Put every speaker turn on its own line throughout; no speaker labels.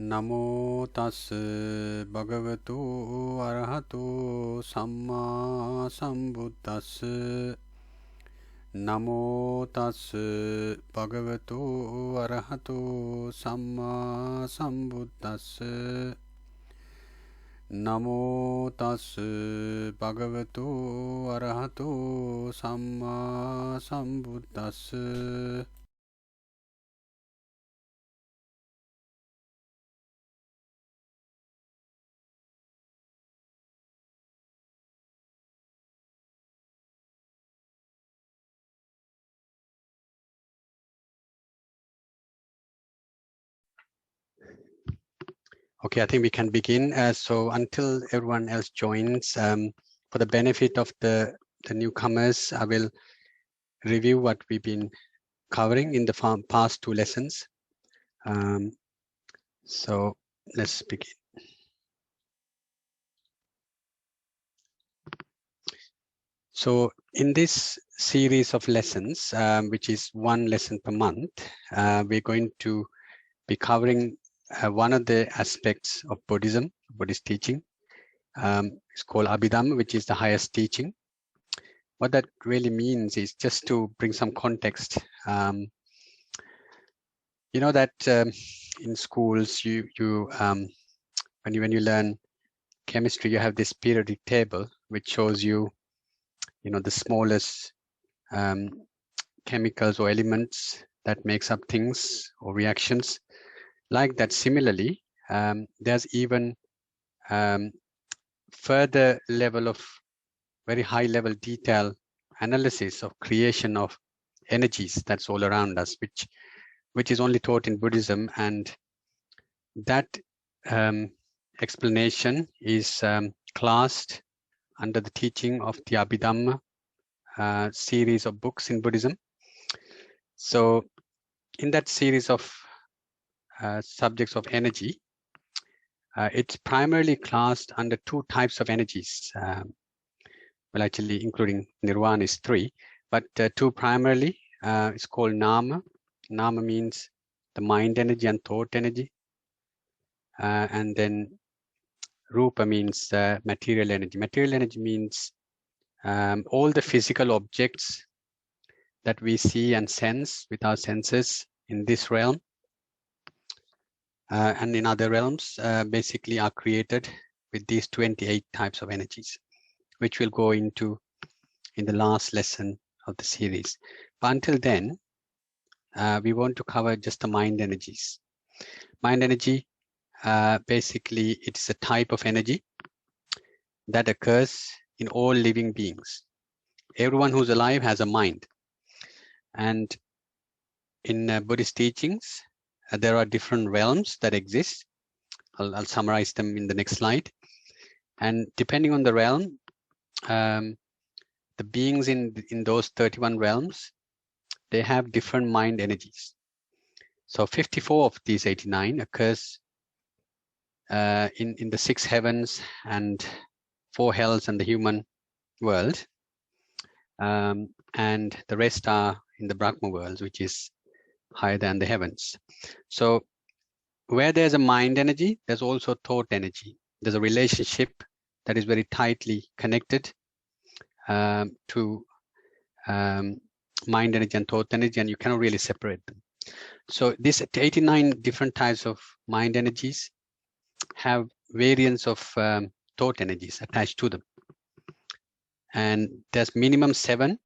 Namo tas bhagavato arahato samma sambuddhassa. Namo tas bhagavato arahato samma sambuddhassa. Namo tas bhagavato arahato samma sambuddhassa. Okay, I think we can begin. So until everyone else joins, for the benefit of the newcomers, I will review what we've been covering in the past two lessons. So let's begin. So in this series of lessons, which is one lesson per month, we're going to be covering one of the aspects of Buddhism, Buddhist teaching. It's called Abhidhamma, which is the highest teaching. What that really means is, just to bring some context, you know that in schools, when you learn chemistry, you have this periodic table which shows you the smallest chemicals or elements that makes up things or reactions. Like that, similarly, there's even further level of very high level detail analysis of creation of energies that's all around us, which is only taught in Buddhism, and that explanation is classed under the teaching of the Abhidhamma series of books in Buddhism. So in that series of subjects of energy, it's primarily classed under two types of energies. Well, actually, including nirvana is three, but two primarily. It's called nama. Nama means the mind energy and thought energy. And then rupa means material energy. Material energy means all the physical objects that we see and sense with our senses in this realm and in other realms basically are created with these 28 types of energies, which we'll go into in the last lesson of the series. But until then, we want to cover just the mind energies. Mind energy, basically, it's a type of energy that occurs in all living beings. Everyone who's alive has a mind. And in Buddhist teachings, there are different realms that exist. I'll summarize them in the next slide. And depending on the realm, the beings in those 31 realms, they have different mind energies. So 54 of these 89 occurs in the 6 heavens and 4 hells and the human world. And the rest are in the Brahma worlds, which is higher than the heavens. So where there's a mind energy, there's also thought energy. There's a relationship that is very tightly connected to mind energy and thought energy, and you cannot really separate them. So these 89 different types of mind energies have variants of thought energies attached to them. And there's minimum 7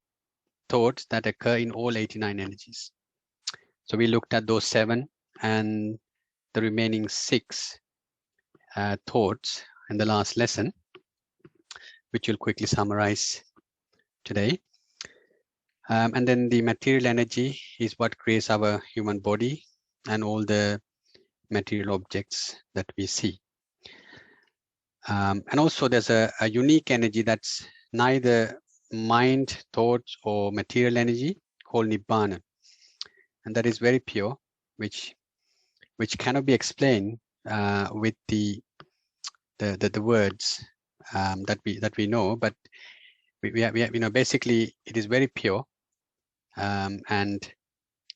thoughts that occur in all 89 energies. So we looked at those 7 and the remaining 6 thoughts in the last lesson, which we'll quickly summarize today. And then the material energy is what creates our human body and all the material objects that we see. And also there's a unique energy that's neither mind, thoughts, or material energy, called Nibbana. And that is very pure, which cannot be explained with the words that we know, but we have, basically it is very pure, and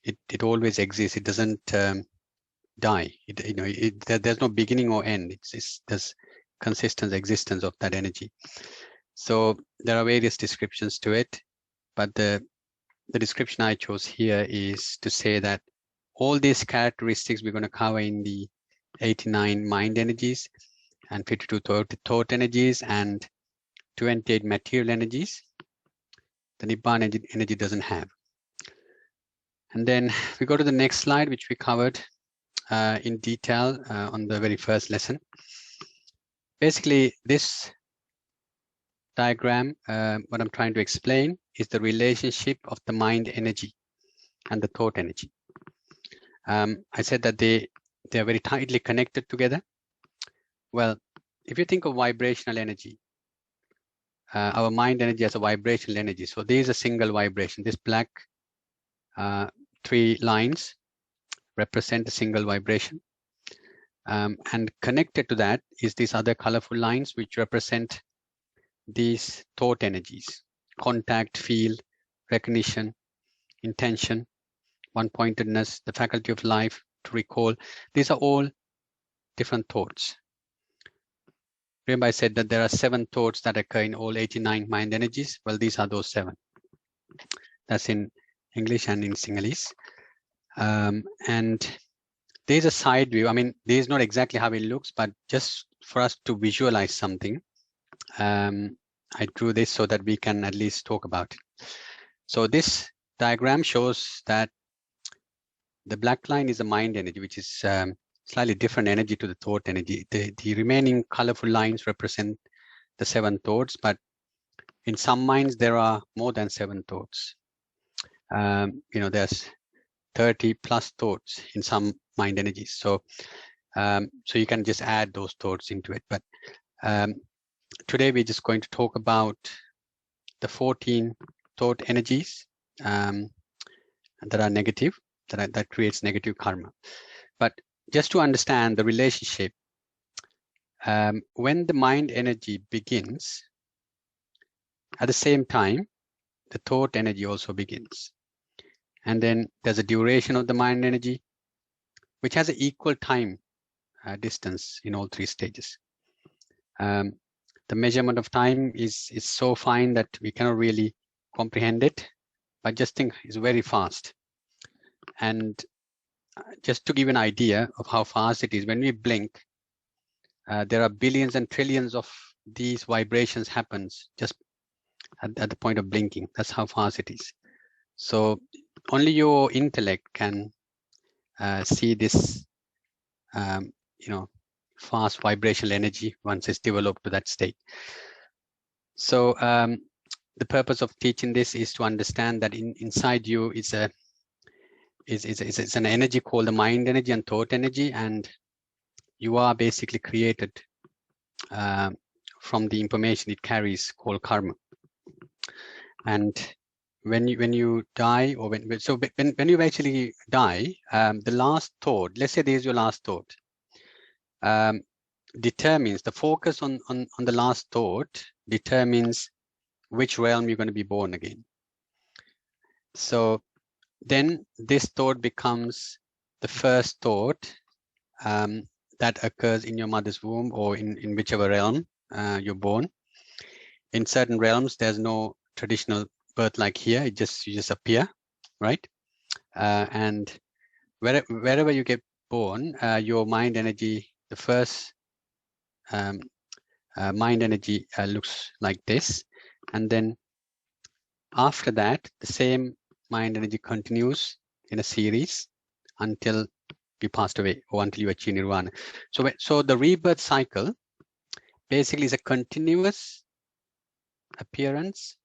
it always exists. It doesn't die. There's no beginning or end. There's consistent existence of that energy. So there are various descriptions to it, but the description I chose here is to say that all these characteristics we're going to cover in the 89 mind energies and 52 thought energies and 28 material energies. The Nibbana energy doesn't have. And then we go to the next slide, which we covered in detail on the very first lesson. Basically, this diagram, what I'm trying to explain is the relationship of the mind energy and the thought energy. I said that they are very tightly connected together. Well, if you think of vibrational energy, our mind energy has a vibrational energy. So there is a single vibration. This black 3 lines represent a single vibration. And connected to that is these other colorful lines, which represent these thought energies: contact, feel, recognition, intention, one-pointedness, the faculty of life, to recall. These are all different thoughts. Remember I said that there are 7 thoughts that occur in all 89 mind energies. Well, these are those 7. That's in English and in Sinhalese. And there's a side view. I mean, this is not exactly how it looks, but just for us to visualize something, I drew this so that we can at least talk about it. So this diagram shows that the black line is the mind energy, which is slightly different energy to the thought energy. The remaining colorful lines represent the 7 thoughts, but in some minds there are more than 7 thoughts. There's 30 plus thoughts in some mind energies. So you can just add those thoughts into it. But today we're just going to talk about the 14 thought energies that are negative, that creates negative karma. But just to understand the relationship, when the mind energy begins, at the same time, the thought energy also begins. And then there's a duration of the mind energy, which has an equal time distance in all 3 stages. The measurement of time is so fine that we cannot really comprehend it, but just think it's very fast. And just to give an idea of how fast it is, when we blink, there are billions and trillions of these vibrations happens just at the point of blinking. That's how fast it is. So only your intellect can see this, fast vibrational energy once it's developed to that state. So the purpose of teaching this is to understand that inside you is an energy called the mind energy and thought energy, and you are basically created from the information it carries called karma. And when you die, or when you actually die, the last thought, let's say there's your last thought, determines the focus on the last thought determines which realm you're going to be born again. So then this thought becomes the first thought that occurs in your mother's womb, or in whichever realm you're born. In certain realms, there's no traditional birth like here. You just appear, right? And wherever you get born, your mind energy, the first mind energy looks like this. And then after that, the same mind energy continues in a series until you passed away or until you achieve nirvana. So the rebirth cycle basically is a continuous appearance,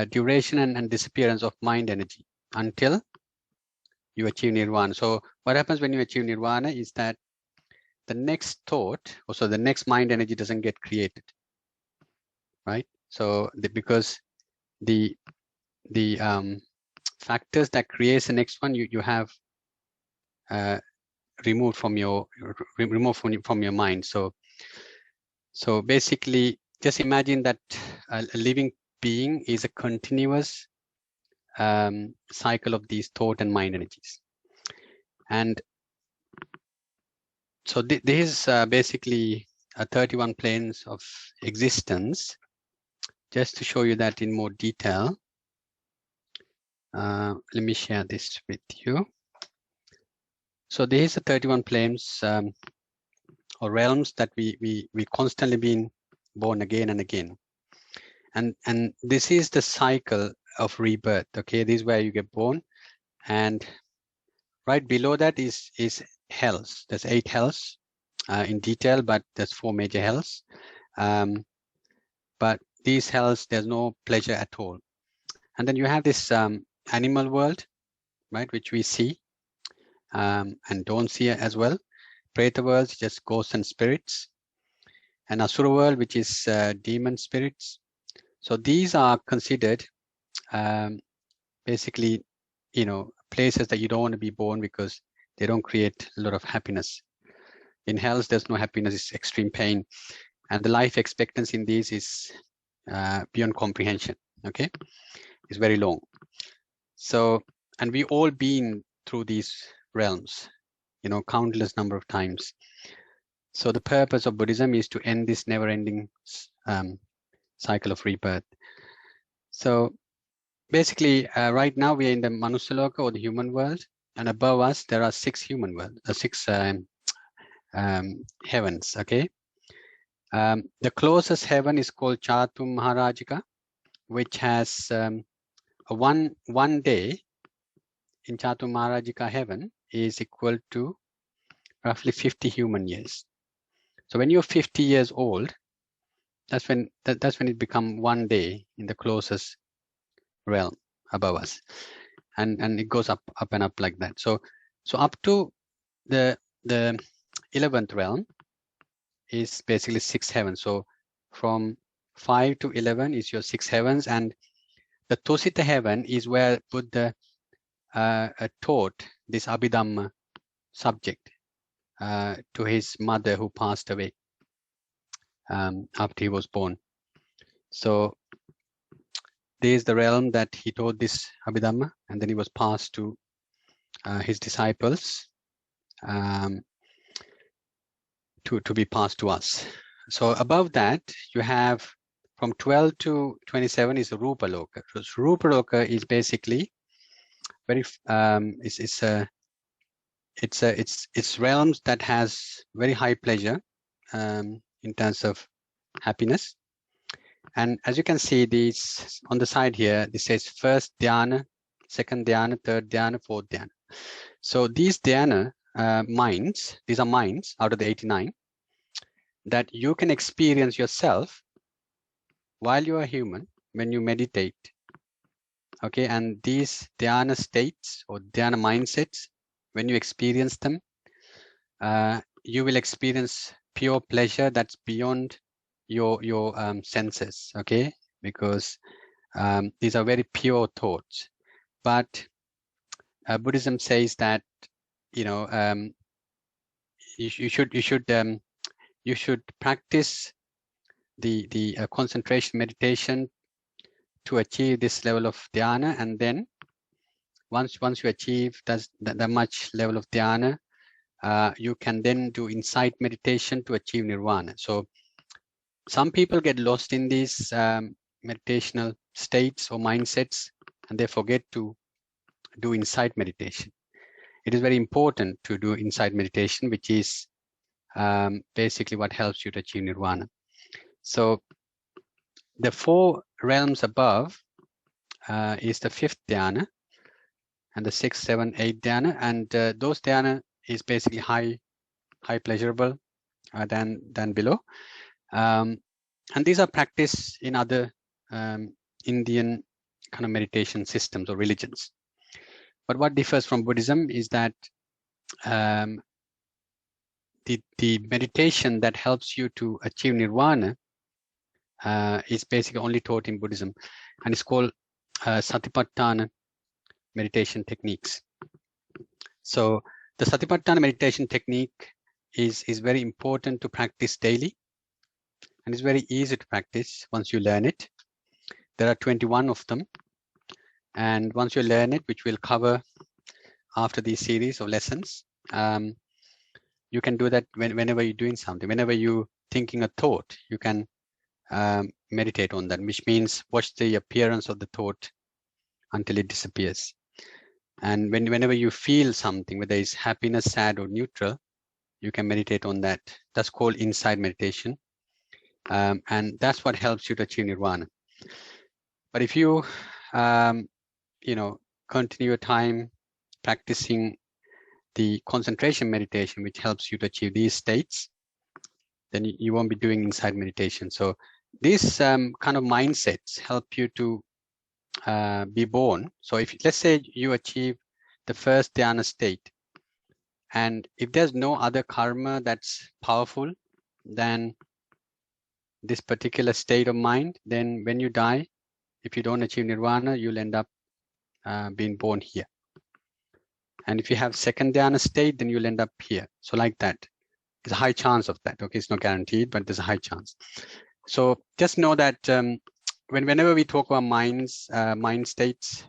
duration and disappearance of mind energy until you achieve nirvana. So what happens when you achieve nirvana is that the next thought, also the next mind energy doesn't get created, right? So because the factors that creates the next one you have removed from your mind. So basically, just imagine that a living being is a continuous cycle of these thought and mind energies. And So this is basically 31 planes of existence. Just to show you that in more detail, let me share this with you. So these are 31 planes or realms that we constantly been born again and again. And this is the cycle of rebirth. Okay, this is where you get born, and right below that is hells. There's 8 hells in detail, but there's 4 major hells. But these hells, there's no pleasure at all. And then you have this animal world, right, which we see and don't see as well. Preta world, just ghosts and spirits, and Asura world, which is demon spirits. So these are considered basically, you know, places that you don't want to be born because they don't create a lot of happiness. In hells, there's no happiness; it's extreme pain, and the life expectancy in these is beyond comprehension. Okay, it's very long. So, and we all been through these realms, you know, countless number of times. So the purpose of Buddhism is to end this never-ending cycle of rebirth. So basically, right now we are in the Manusaloka, or the human world, and above us there are 6 human worlds, 6 heavens. Okay, the closest heaven is called Chatum Maharajika, which has a one day in Chatum Maharajika heaven is equal to roughly 50 human years. So when you're 50 years old, that's when it becomes one day in the closest realm above us, and it goes up and up like that. So up to the 11th realm is basically 6 heavens. So from 5 to 11 is your 6 heavens, and the Tosita heaven is where Buddha taught this Abhidhamma subject to his mother who passed away after he was born. So there is the realm that he taught this Abhidhamma, and then he was passed to his disciples to be passed to us. So above that, you have from 12 to 27 is the Rupa Loka. So Rupa Loka is basically very it's realms that has very high pleasure in terms of happiness. And as you can see, these on the side here, this says first dhyana, second dhyana, third dhyana, fourth dhyana. So these dhyana minds, these are minds out of the 89 that you can experience yourself while you are human when you meditate. Okay, and these dhyana states or dhyana mindsets, when you experience them, you will experience pure pleasure that's beyond your senses. Okay, because these are very pure thoughts. But Buddhism says that, you know, you should practice the concentration meditation to achieve this level of dhyana, and then once you achieve that much level of dhyana, you can then do insight meditation to achieve nirvana. So some people get lost in these meditational states or mindsets, and they forget to do insight meditation. It is very important to do insight meditation, which is basically what helps you to achieve nirvana. So the 4 realms above is the 5th dhyana, and the 6th, 7th, 8th dhyana, and those dhyana is basically high pleasurable than below. And these are practiced in other Indian kind of meditation systems or religions. But what differs from Buddhism is that the meditation that helps you to achieve nirvana is basically only taught in Buddhism, and it's called Satipatthana meditation techniques. So the Satipatthana meditation technique is very important to practice daily, and it's very easy to practice once you learn it. There are 21 of them, and once you learn it, which we'll cover after these series of lessons, you can do that whenever you're doing something. Whenever you thinking a thought, you can meditate on that, which means watch the appearance of the thought until it disappears. And whenever you feel something, whether it's happiness, sad, or neutral, you can meditate on that. That's called insight meditation. And that's what helps you to achieve nirvana. But if you, continue your time practicing the concentration meditation, which helps you to achieve these states, then you won't be doing insight meditation. So these kind of mindsets help you to be born. So if, let's say, you achieve the first dhyana state, and if there's no other karma that's powerful than this particular state of mind, then when you die, if you don't achieve nirvana, you'll end up being born here. And if you have second dhyana state, then you'll end up here. So like that, there's a high chance of that. Okay, it's not guaranteed, but there's a high chance. So just know that whenever we talk about mind states,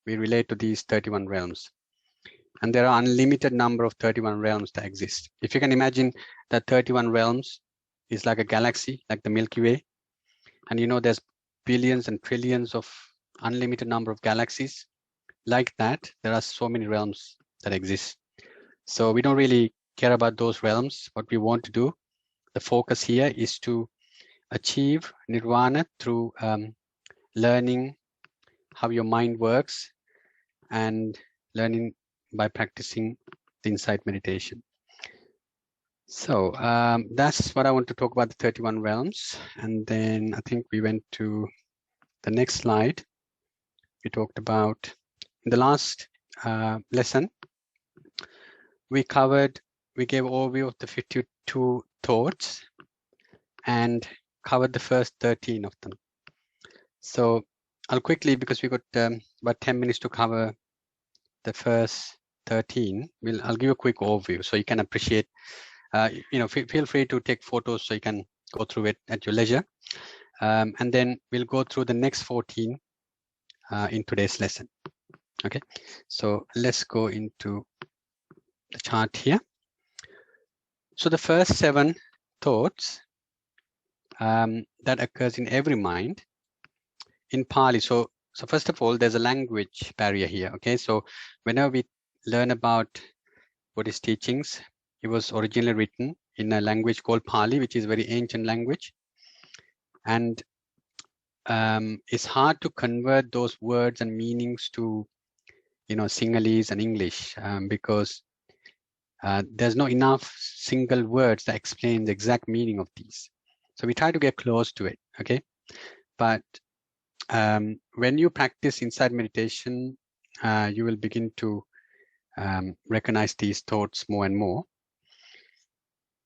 we relate to these 31 realms. And there are unlimited number of 31 realms that exist. If you can imagine that 31 realms is like a galaxy, like the Milky Way. And there's billions and trillions of unlimited number of galaxies. Like that, there are so many realms that exist. So we don't really care about those realms. What we want to do, the focus here is to achieve nirvana through learning how your mind works and learning by practicing the insight meditation. So that's what I want to talk about, the 31 realms. And then I think we went to the next slide. We talked about, in the last lesson, we gave overview of the 52 thoughts and covered the first 13 of them. So I'll quickly, because we got about 10 minutes to cover the first 13, I'll give you a quick overview so you can appreciate. Feel free to take photos so you can go through it at your leisure. And then we'll go through the next 14 in today's lesson. Okay, so let's go into the chart here. So the first 7 thoughts that occurs in every mind in Pali. So first of all, there's a language barrier here. Okay, so whenever we learn about Buddhist teachings, it was originally written in a language called Pali, which is a very ancient language. And it's hard to convert those words and meanings to, Sinhalese and English because there's not enough single words that explain the exact meaning of these. So we try to get close to it, okay? But when you practice insight meditation, you will begin to recognize these thoughts more and more.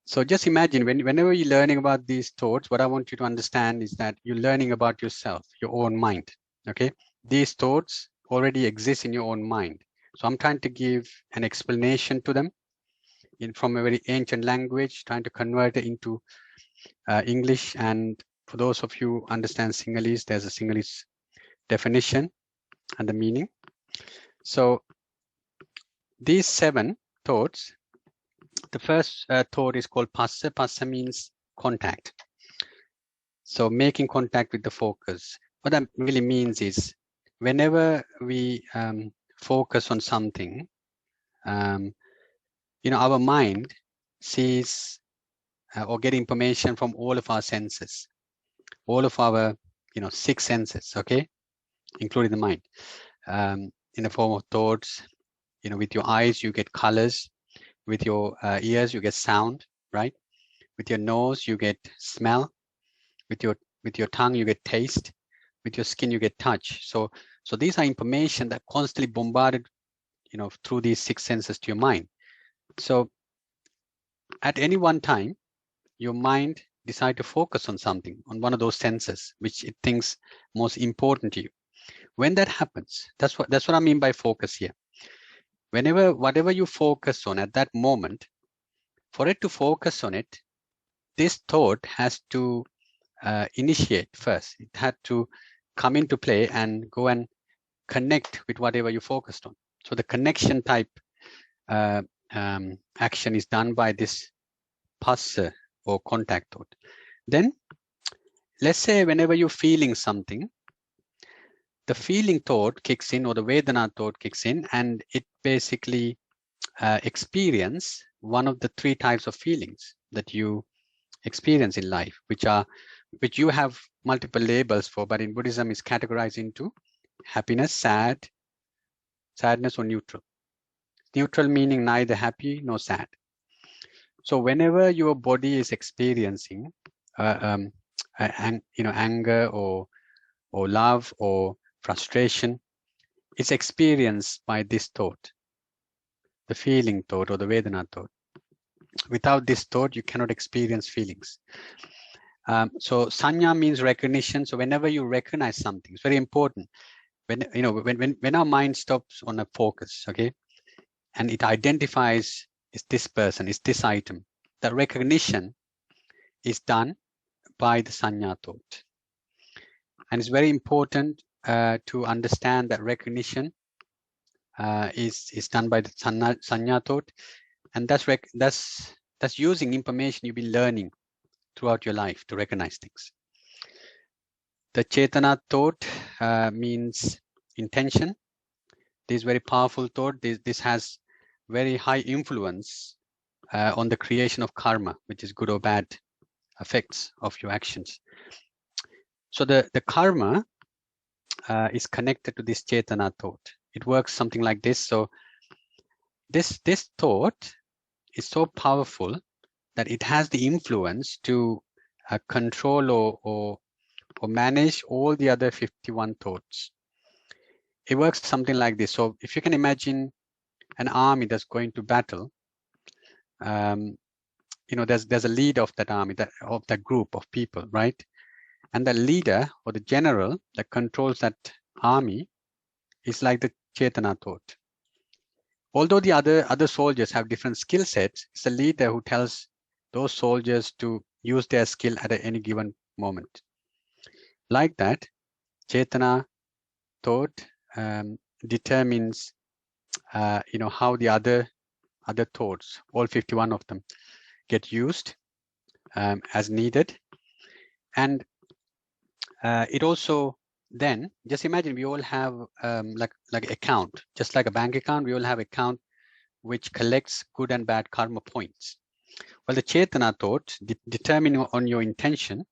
So just imagine whenever you're learning about these thoughts, what I want you to understand is that you're learning about yourself, your own mind, okay? These thoughts already exist in your own mind. So I'm trying to give an explanation to them from a very ancient language, trying to convert it into English. And for those of you who understand Sinhalese, there's a Sinhalese definition and the meaning. So these 7 thoughts, the first thought is called Phassa. Phassa means contact. So making contact with the focus. What that really means is whenever we focus on something, our mind sees or get information from all of our senses, all of our 6 senses, okay, including the mind, in the form of thoughts. With your eyes you get colors, with your ears you get sound, right? With your nose you get smell, with your tongue you get taste, with your skin you get touch. So these are information that constantly bombarded through these 6 senses to your mind. So at any one time, your mind decide to focus on something, on one of those senses, which it thinks most important to you. When that happens, that's what I mean by focus here. Whatever you focus on at that moment, for it to focus on it, this thought has to initiate first. It had to come into play and go and connect with whatever you focused on. So the connection type action is done by this passa or contact thought. Then let's say whenever you're feeling something, the feeling thought kicks in, or the Vedana thought kicks in, and it basically experience one of the three types of feelings that you experience in life, which you have multiple labels for, but in Buddhism is categorized into happiness, sadness, or neutral. Neutral meaning neither happy nor sad. So whenever your body is experiencing anger or love or frustration, it's experienced by this thought, the feeling thought or the Vedana thought. Without this thought, you cannot experience feelings. So sanya means recognition. So whenever you recognize something, it's very important. When our mind stops on a focus, okay, and it identifies is this person, is this item, the recognition is done by the sanya thought. And it's very important to understand that recognition is done by the sanya thought, and that's using information you've been learning throughout your life to recognize things. The chetana thought means intention. This is very powerful thought. This has very high influence on the creation of karma, which is good or bad effects of your actions. So the karma is connected to this chetana thought. It works something like this. So this thought is so powerful that it has the influence to control or manage all the other 51 thoughts. It works something like this. So if you can imagine an army that's going to battle, there's a leader of that army, of that group of people, right? And the leader or the general that controls that army is like the chetana thought. Although the other soldiers have different skill sets, it's the leader who tells those soldiers to use their skill at any given moment. Like that, chetana thought determines how the other thoughts, all 51 of them, get used as needed. And it also then, just imagine we all have like account, just like a bank account, we all have account which collects good and bad karma points. Well, the chetana thought, determining on your intention,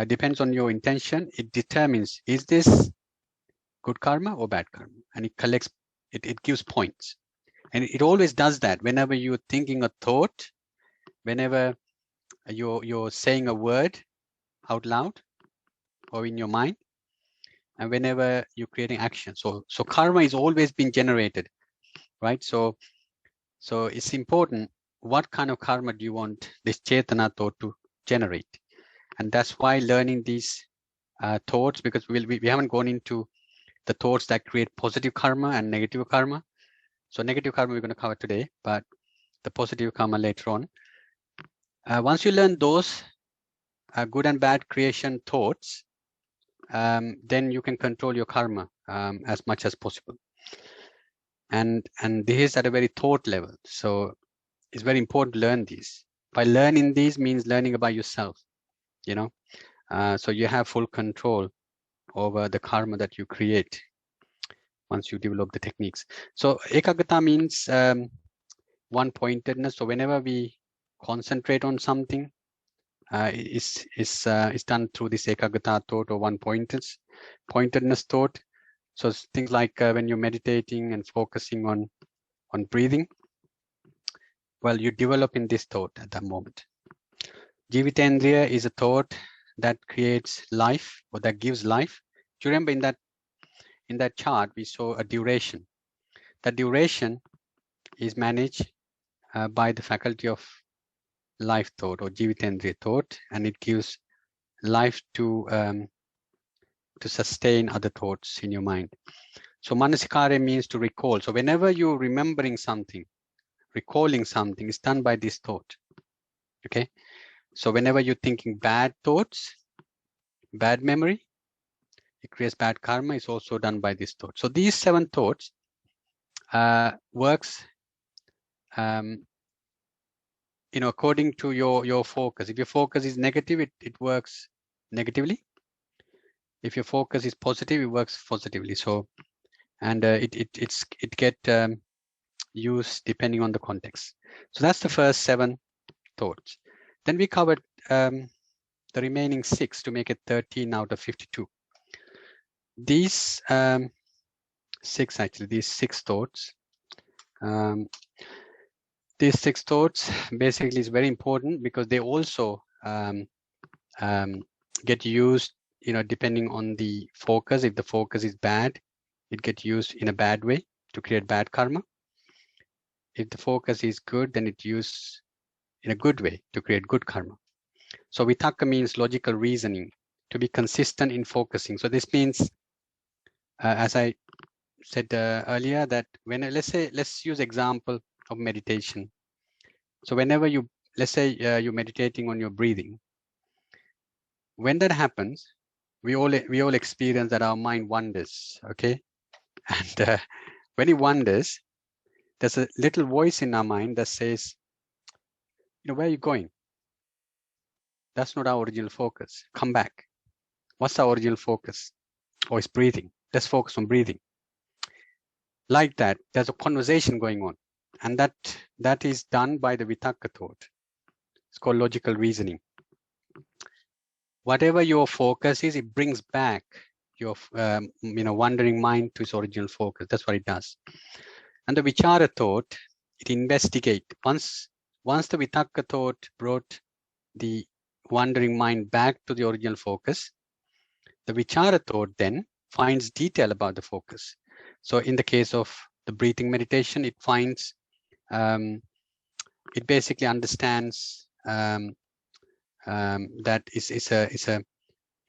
depends on your intention, it determines, is this good karma or bad karma? And it collects, it gives points. And it always does that whenever you're thinking a thought, whenever you're saying a word out loud or in your mind, and whenever you're creating action. So karma is always being generated, right? So it's important, what kind of karma do you want this chetana thought to generate? And that's why learning these thoughts, because we haven't gone into the thoughts that create positive karma and negative karma. So negative karma we're going to cover today, but the positive karma later on. Once you learn those good and bad creation thoughts, then you can control your karma as much as possible. And this is at a very thought level. So it's very important to learn these. By learning these means learning about yourself, so you have full control over the karma that you create once you develop the techniques. So ekaggata means one-pointedness. So whenever we concentrate on something, it's done through this ekaggata thought or one-pointedness thought. So things like when you're meditating and focusing on breathing, well, you develop in this thought at that moment. Jivitendriya is a thought that creates life or that gives life. Do you remember in that chart we saw a duration? That duration is managed by the faculty of life thought or Jivitendriya thought, and it gives life to sustain other thoughts in your mind. So manasikara means to recall. So whenever you're remembering something, recalling something, is done by this thought. Okay. So whenever you're thinking bad thoughts, bad memory, it creates bad karma, is also done by this thought. So these 7 thoughts works according to your focus. If your focus is negative, it works negatively. If your focus is positive, it works positively. So, and it get used depending on the context. So that's the first 7 thoughts. Then we covered the remaining 6 to make it 13 out of 52. These 6 actually, these 6 thoughts. These 6 thoughts basically is very important because they also get used, depending on the focus. If the focus is bad, it gets used in a bad way to create bad karma. If the focus is good, then it used in a good way to create good karma. So vitakka means logical reasoning, to be consistent in focusing. So this means, as I said earlier, that when let's use example of meditation. So whenever let's say you're meditating on your breathing, when that happens, we all experience that our mind wanders, okay? And when it wanders, there's a little voice in our mind that says, where are you going? That's not our original focus. Come back. What's our original focus? Oh, it's breathing. Let's focus on breathing. Like that, there's a conversation going on. And that is done by the vitakka thought. It's called logical reasoning. Whatever your focus is, it brings back your wandering mind to its original focus. That's what it does. And the vichara thought, it investigates. Once the vitakka thought brought the wandering mind back to the original focus, the vichara thought then finds detail about the focus. So in the case of the breathing meditation, it finds, it basically understands that it's a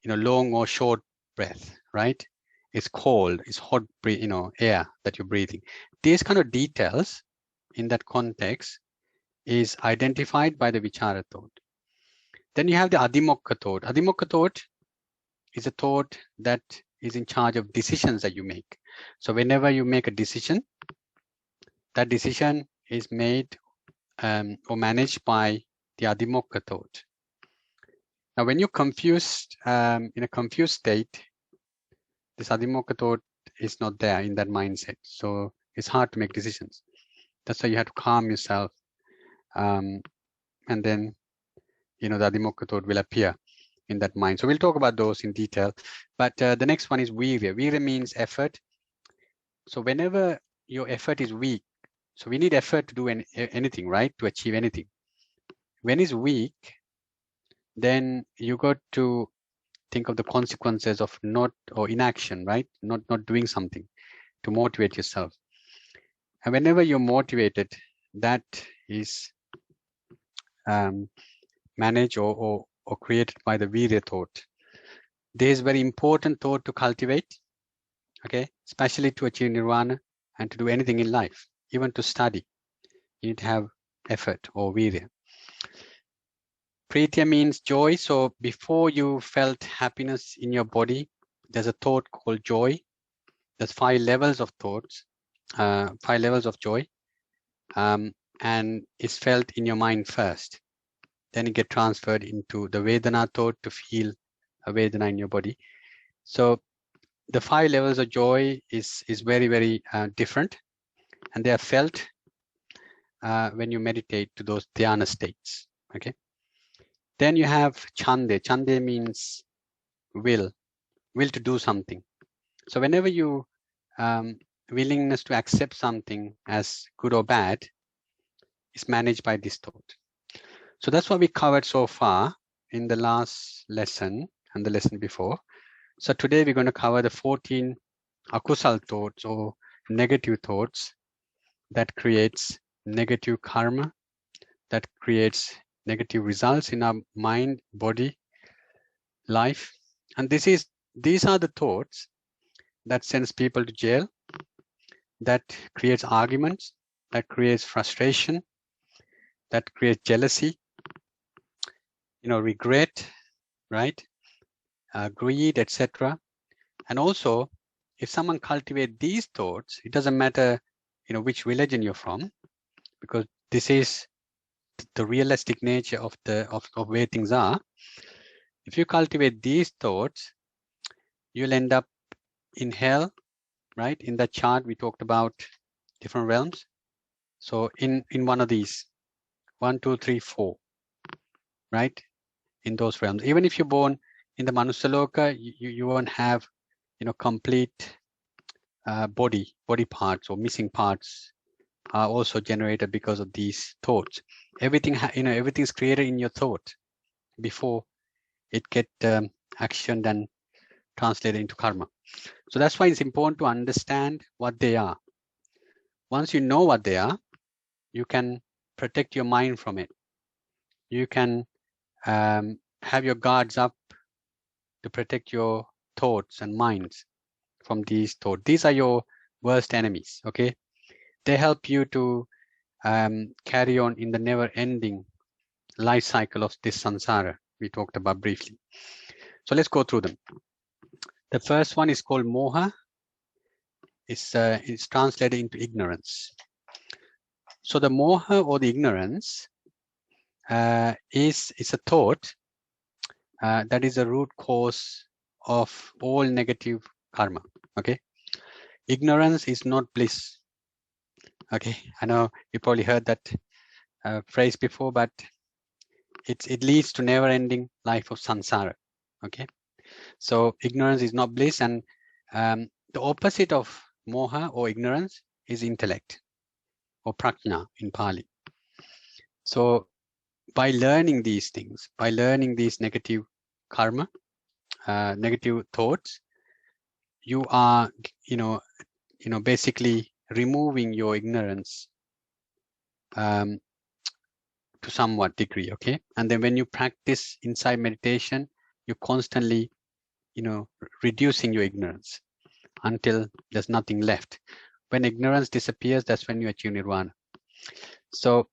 long or short breath, right? It's cold, it's hot, air that you're breathing. These kind of details in that context is identified by the vichara thought. Then you have the adhimokha thought. Adhimokha thought is a thought that is in charge of decisions that you make. So whenever you make a decision, that decision is made or managed by the adhimokha thought. Now, when you're confused, in a confused state, this adhimokha thought is not there in that mindset. So it's hard to make decisions. That's why you have to calm yourself. And then, the adhimokha thought will appear in that mind. So we'll talk about those in detail. But the next one is virya. Virya means effort. So whenever your effort is weak, so we need effort to do anything, right? To achieve anything. When it's weak, then you got to think of the consequences of inaction, right? Not doing something to motivate yourself. And whenever you're motivated, that is managed or created by the virya thought. This is very important thought to cultivate, okay? Especially to achieve nirvana and to do anything in life, even to study. You need to have effort or virya. Pritya means joy. So before you felt happiness in your body, there's a thought called joy. There's 5 levels of thoughts, 5 levels of joy. And it's felt in your mind first. Then it gets transferred into the Vedana thought to feel a Vedana in your body. So the 5 levels of joy is very, very different. And they are felt when you meditate to those dhyana states, okay? Then you have chande. Chande means will to do something. So whenever you willingness to accept something as good or bad is managed by this thought. So that's what we covered so far in the last lesson and the lesson before. So today we're going to cover the 14 akusal thoughts or negative thoughts that creates negative karma, that creates negative results in our mind, body, life. And these are the thoughts that sends people to jail, that creates arguments, that creates frustration, that creates jealousy, regret, right? Greed, etc. And also, if someone cultivates these thoughts, it doesn't matter, which religion you're from, because this is the realistic nature of where things are. If you cultivate these thoughts, you'll end up in hell, right? In that chart, we talked about different realms. So in one of these, 1, 2, 3, 4, right? In those realms, even if you're born in the Manusaloka, you won't have, complete body parts, or missing parts are also generated because of these thoughts. Everything, everything's created in your thought before it get actioned and translated into karma. So that's why it's important to understand what they are. Once you know what they are, you can protect your mind from it. You can have your guards up to protect your thoughts and minds from these thoughts. These are your worst enemies, okay? They help you to carry on in the never-ending life cycle of this samsara we talked about briefly. So let's go through them. The first one is called moha. It's translated into ignorance. So the moha, or the ignorance, is a thought that is a root cause of all negative karma. Okay, ignorance is not bliss. Okay, I know you probably heard that phrase before, but it leads to never-ending life of samsara. Okay, so ignorance is not bliss, and the opposite of moha or ignorance is intellect, or prajna in Pali. So by learning these things, by learning these negative karma, negative thoughts, you are, basically removing your ignorance to somewhat degree. Okay, and then when you practice inside meditation, you're constantly, reducing your ignorance until there's nothing left. When ignorance disappears, that's when you achieve nirvana. So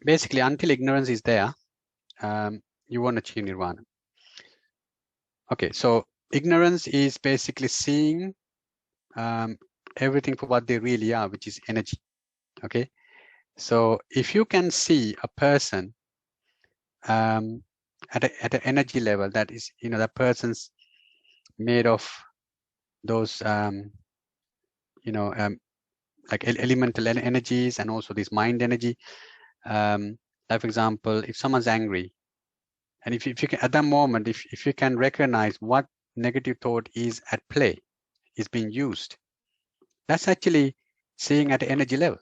basically, until ignorance is there, you won't achieve nirvana. Okay, so ignorance is basically seeing everything for what they really are, which is energy. Okay, so if you can see a person at an energy level that is, that person's made of those, like elemental energies, and also this mind energy. Like for example, if someone's angry, and if you can, at that moment, if you can recognize what negative thought is at play, is being used, that's actually seeing at the energy level.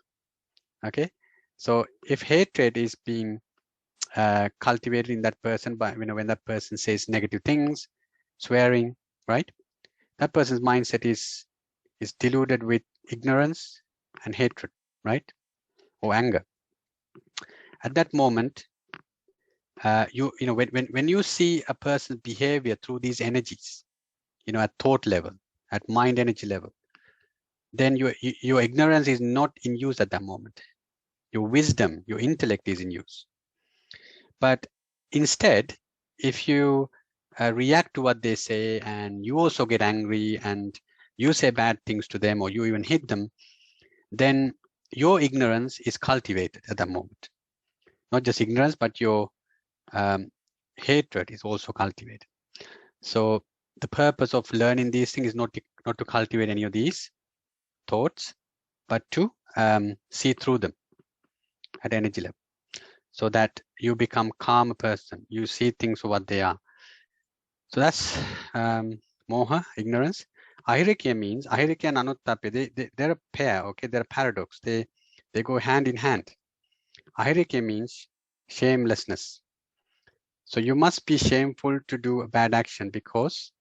Okay, so if hatred is being cultivated in that person by, when that person says negative things, swearing, right, that person's mindset is deluded with ignorance and hatred, right, or anger. At that moment, when you see a person's behavior through these energies, at thought level, at mind energy level, then your ignorance is not in use at that moment. Your wisdom, your intellect is in use. But instead, if you react to what they say, and you also get angry, and you say bad things to them, or you even hit them, then your ignorance is cultivated at that moment. Not just ignorance, but your hatred is also cultivated. So the purpose of learning these things is not to cultivate any of these thoughts, but to see through them at energy level, so that you become calm person. You see things for what they are. So that's moha, ignorance. Ahirikya means, ahirikya and anuttapi, they're a pair, okay? They're a paradox. They go hand in hand. Ahirikya means shamelessness. So you must be shameful to do a bad action, because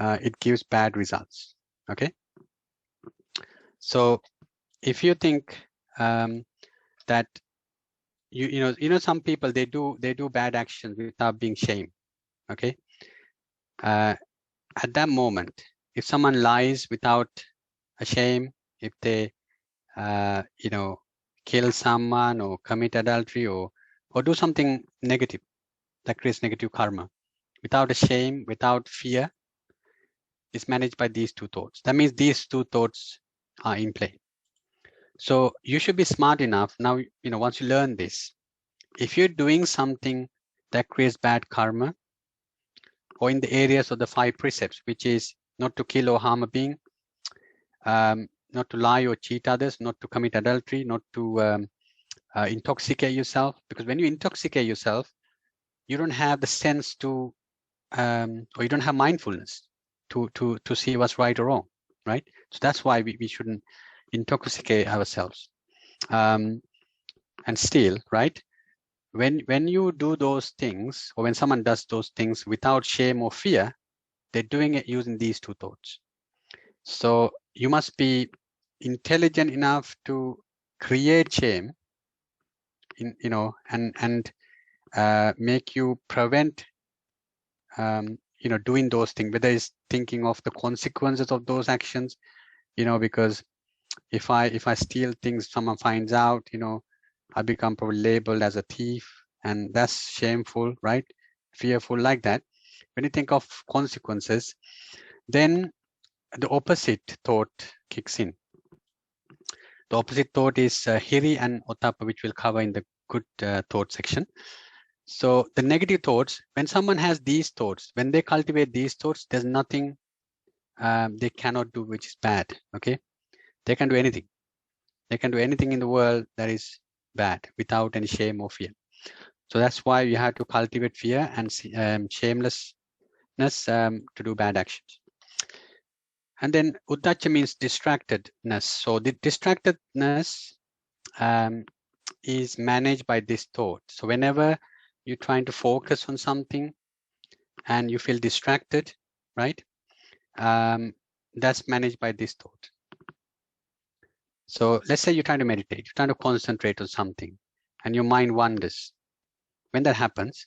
it gives bad results. Okay. So if you think that some people, they do bad actions without being shamed. Okay. At that moment, if someone lies without a shame, if they kill someone, or commit adultery, or do something negative that creates negative karma, without a shame, without fear, is managed by these two thoughts. That means these two thoughts are in play. So you should be smart enough now, once you learn this, if you're doing something that creates bad karma, or in the areas of the 5 precepts, which is not to kill or harm a being, not to lie or cheat others, not to commit adultery, not to intoxicate yourself, because when you intoxicate yourself, you don't have the sense to, or you don't have mindfulness to see what's right or wrong, right? So that's why we shouldn't intoxicate ourselves. And still, right? When you do those things, or when someone does those things without shame or fear, they're doing it using these 2 thoughts. So you must be intelligent enough to create shame, and make you prevent, doing those things, whether it's thinking of the consequences of those actions, because if I steal things, someone finds out, I become probably labeled as a thief, and that's shameful, right? Fearful, like that. When you think of consequences, then the opposite thought kicks in. The opposite thought is hiri and ottappa, which we'll cover in the good thought section. So the negative thoughts, when someone has these thoughts, when they cultivate these thoughts, there's nothing they cannot do which is bad. Okay, they can do anything. They can do anything in the world that is bad without any shame or fear. So that's why you have to cultivate fear and shamelessness to do bad actions. And then uddhacca means distractedness. So the distractedness is managed by this thought. So whenever you're trying to focus on something and you feel distracted, right? That's managed by this thought. So let's say you're trying to meditate, you're trying to concentrate on something and your mind wanders. When that happens,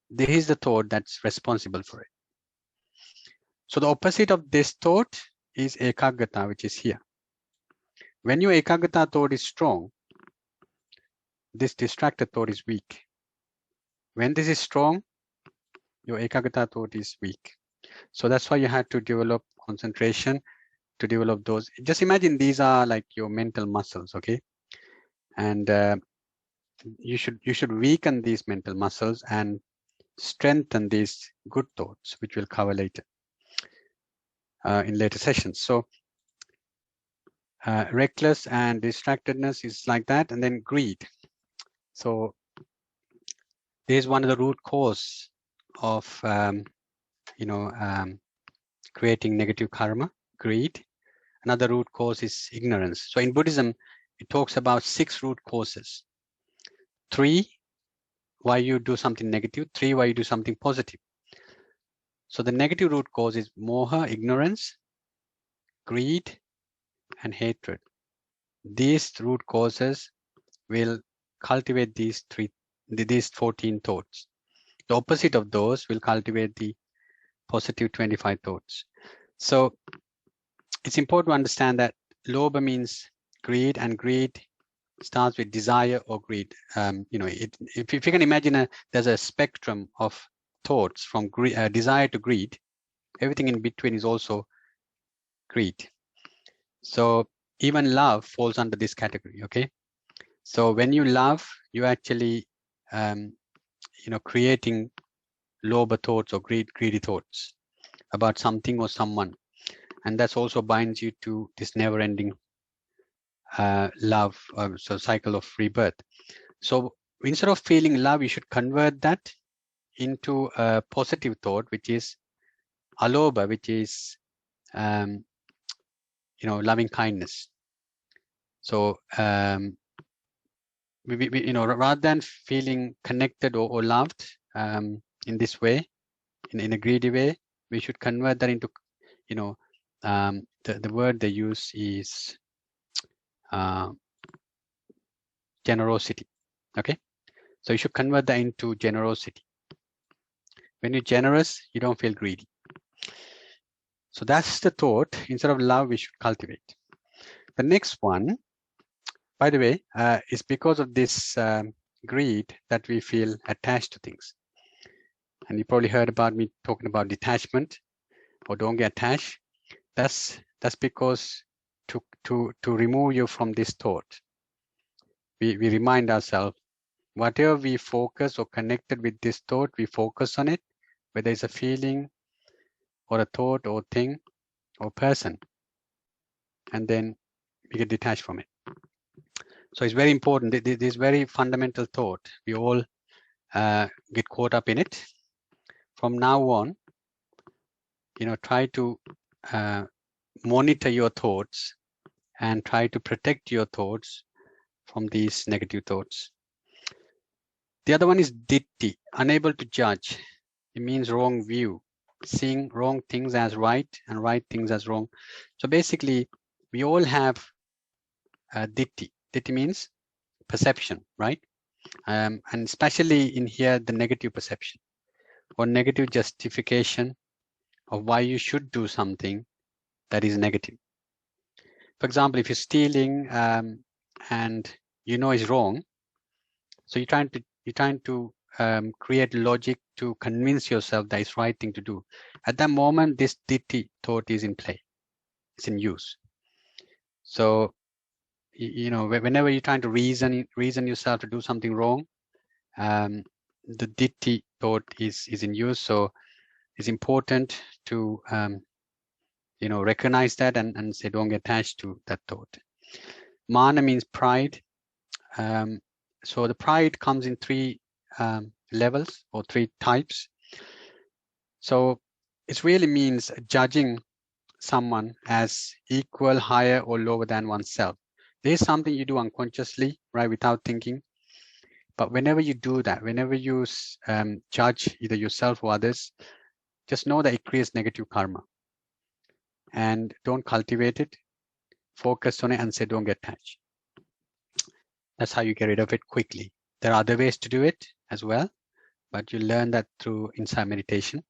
there is the thought that's responsible for it. So the opposite of this thought is ekaggata, which is here. When your ekaggata thought is strong, this distracted thought is weak. When this is strong, your ekaggata thought is weak. So that's why you have to develop concentration to develop those. Just imagine these are like your mental muscles, okay? And you should weaken these mental muscles and strengthen these good thoughts, which we'll cover later in later sessions. So reckless and distractedness is like that, and then greed. So there's one of the root cause of creating negative karma, greed. Another root cause is ignorance. So in Buddhism, it talks about 6 root causes. 3, why you do something negative. 3, why you do something positive. So the negative root cause is moha, ignorance, greed, and hatred. These root causes will cultivate these 14 thoughts. The opposite of those will cultivate the positive 25 thoughts. So it's important to understand that lobha means greed, and greed starts with desire or greed. If you can imagine, there's a spectrum of thoughts from desire to greed. Everything in between is also greed. So even love falls under this category. Okay, so when you love, you actually creating lobha thoughts or greedy thoughts about something or someone, and that's also binds you to this never-ending love, so cycle of rebirth. So instead of feeling love, you should convert that into a positive thought, which is alobha, which is loving kindness. So rather than feeling connected or loved in this way, in a greedy way, we should convert that into the word they use is generosity. Okay, so you should convert that into generosity. When you're generous, you don't feel greedy. So that's the thought. Instead of love, we should cultivate. The next one, by the way, is because of this greed that we feel attached to things. And you probably heard about me talking about detachment or don't get attached. That's because to remove you from this thought. We remind ourselves, whatever we focus or connected with this thought, we focus on it, whether it's a feeling or a thought or thing or person, and then we get detached from it. So it's very important. This very fundamental thought, we all get caught up in it. From now on, try to monitor your thoughts and try to protect your thoughts from these negative thoughts. The other one is ditti, unable to judge. It means wrong view, seeing wrong things as right and right things as wrong. So basically, we all have ditti. Ditti means perception, right? And especially in here, the negative perception or negative justification of why you should do something that is negative. For example, if you're stealing and you know it's wrong, so you're trying to create logic to convince yourself that it's the right thing to do. At that moment, this ditti thought is in play, it's in use. So whenever you're trying to reason yourself to do something wrong, the ditti thought is in use. So it's important to recognize that and say, don't get attached to that thought. Mana means pride. So the pride comes in three levels or three types. So it really means judging someone as equal, higher, or lower than oneself. This is something you do unconsciously, right, without thinking. But whenever you do that, whenever you judge either yourself or others, just know that it creates negative karma. And don't cultivate it. Focus on it and say, don't get attached. That's how you get rid of it quickly. There are other ways to do it as well, but you learn that through insight meditation.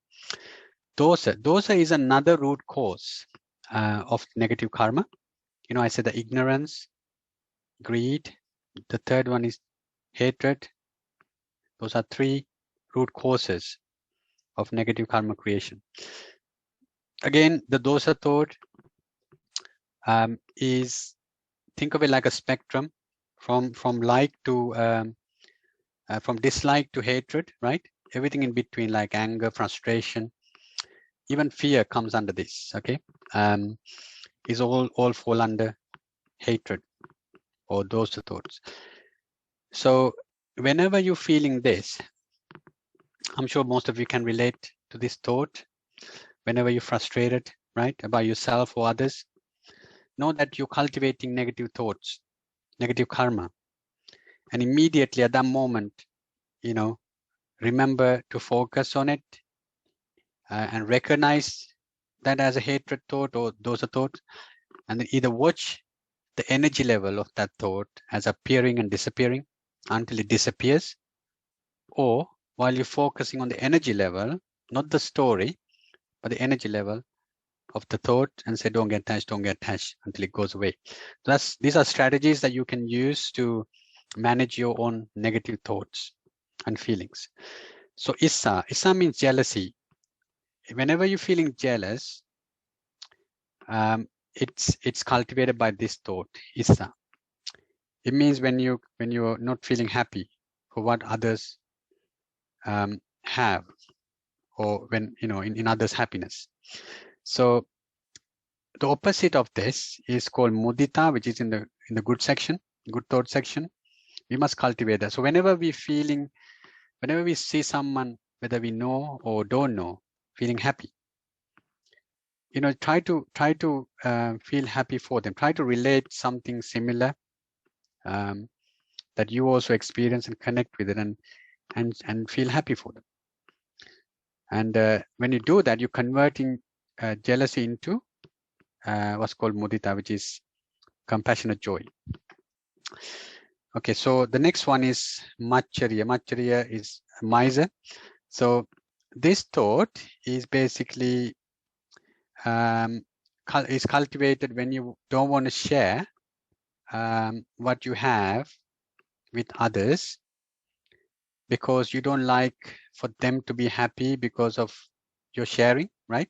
Dosa is another root cause of negative karma. I said the ignorance, greed. The third one is hatred. Those are three root causes of negative karma creation. Again, the dosa thought is, think of it like a spectrum from like to from dislike to hatred, right? Everything in between, like anger, frustration, even fear comes under this. Okay, is all fall under hatred or dosa thoughts. So whenever you're feeling this, I'm sure most of you can relate to this thought. Whenever you're frustrated, right, about yourself or others, know that you're cultivating negative thoughts, negative karma. And immediately at that moment, remember to focus on it and recognize that as a hatred thought or dosa thought, and then either watch the energy level of that thought as appearing and disappearing until it disappears, or while you're focusing on the energy level, not the story, but the energy level of the thought, and say, don't get attached until it goes away. These are strategies that you can use to manage your own negative thoughts and feelings. So issa means jealousy. Whenever you're feeling jealous, it's cultivated by this thought, issa. It means when you're not feeling happy for what others have, or when in others' happiness. So the opposite of this is called mudita, which is in the good section, good thought section. We must cultivate that. So whenever we see someone, whether we know or don't know, feeling happy, try to feel happy for them. Try to relate something similar that you also experience and connect with it, and feel happy for them. And when you do that, you're converting jealousy into what's called mudita, which is compassionate joy. Okay, so the next one is maccharya. Maccharya is miser. So this thought is basically is cultivated when you don't want to share what you have with others, because you don't like for them to be happy because of your sharing, right?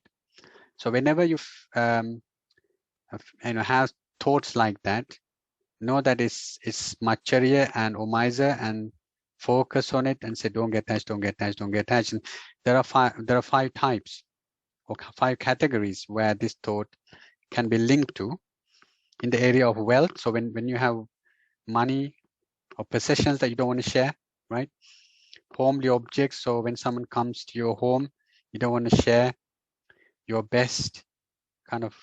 So whenever you have thoughts like that, know that it's Macharya and Omiza, and focus on it and say, don't get attached, don't get attached, don't get attached. And there are five types or 5 categories where this thought can be linked to. In the area of wealth, so when you have money or possessions that you don't want to share, right? Homely objects, so when someone comes to your home, you don't want to share your best kind of,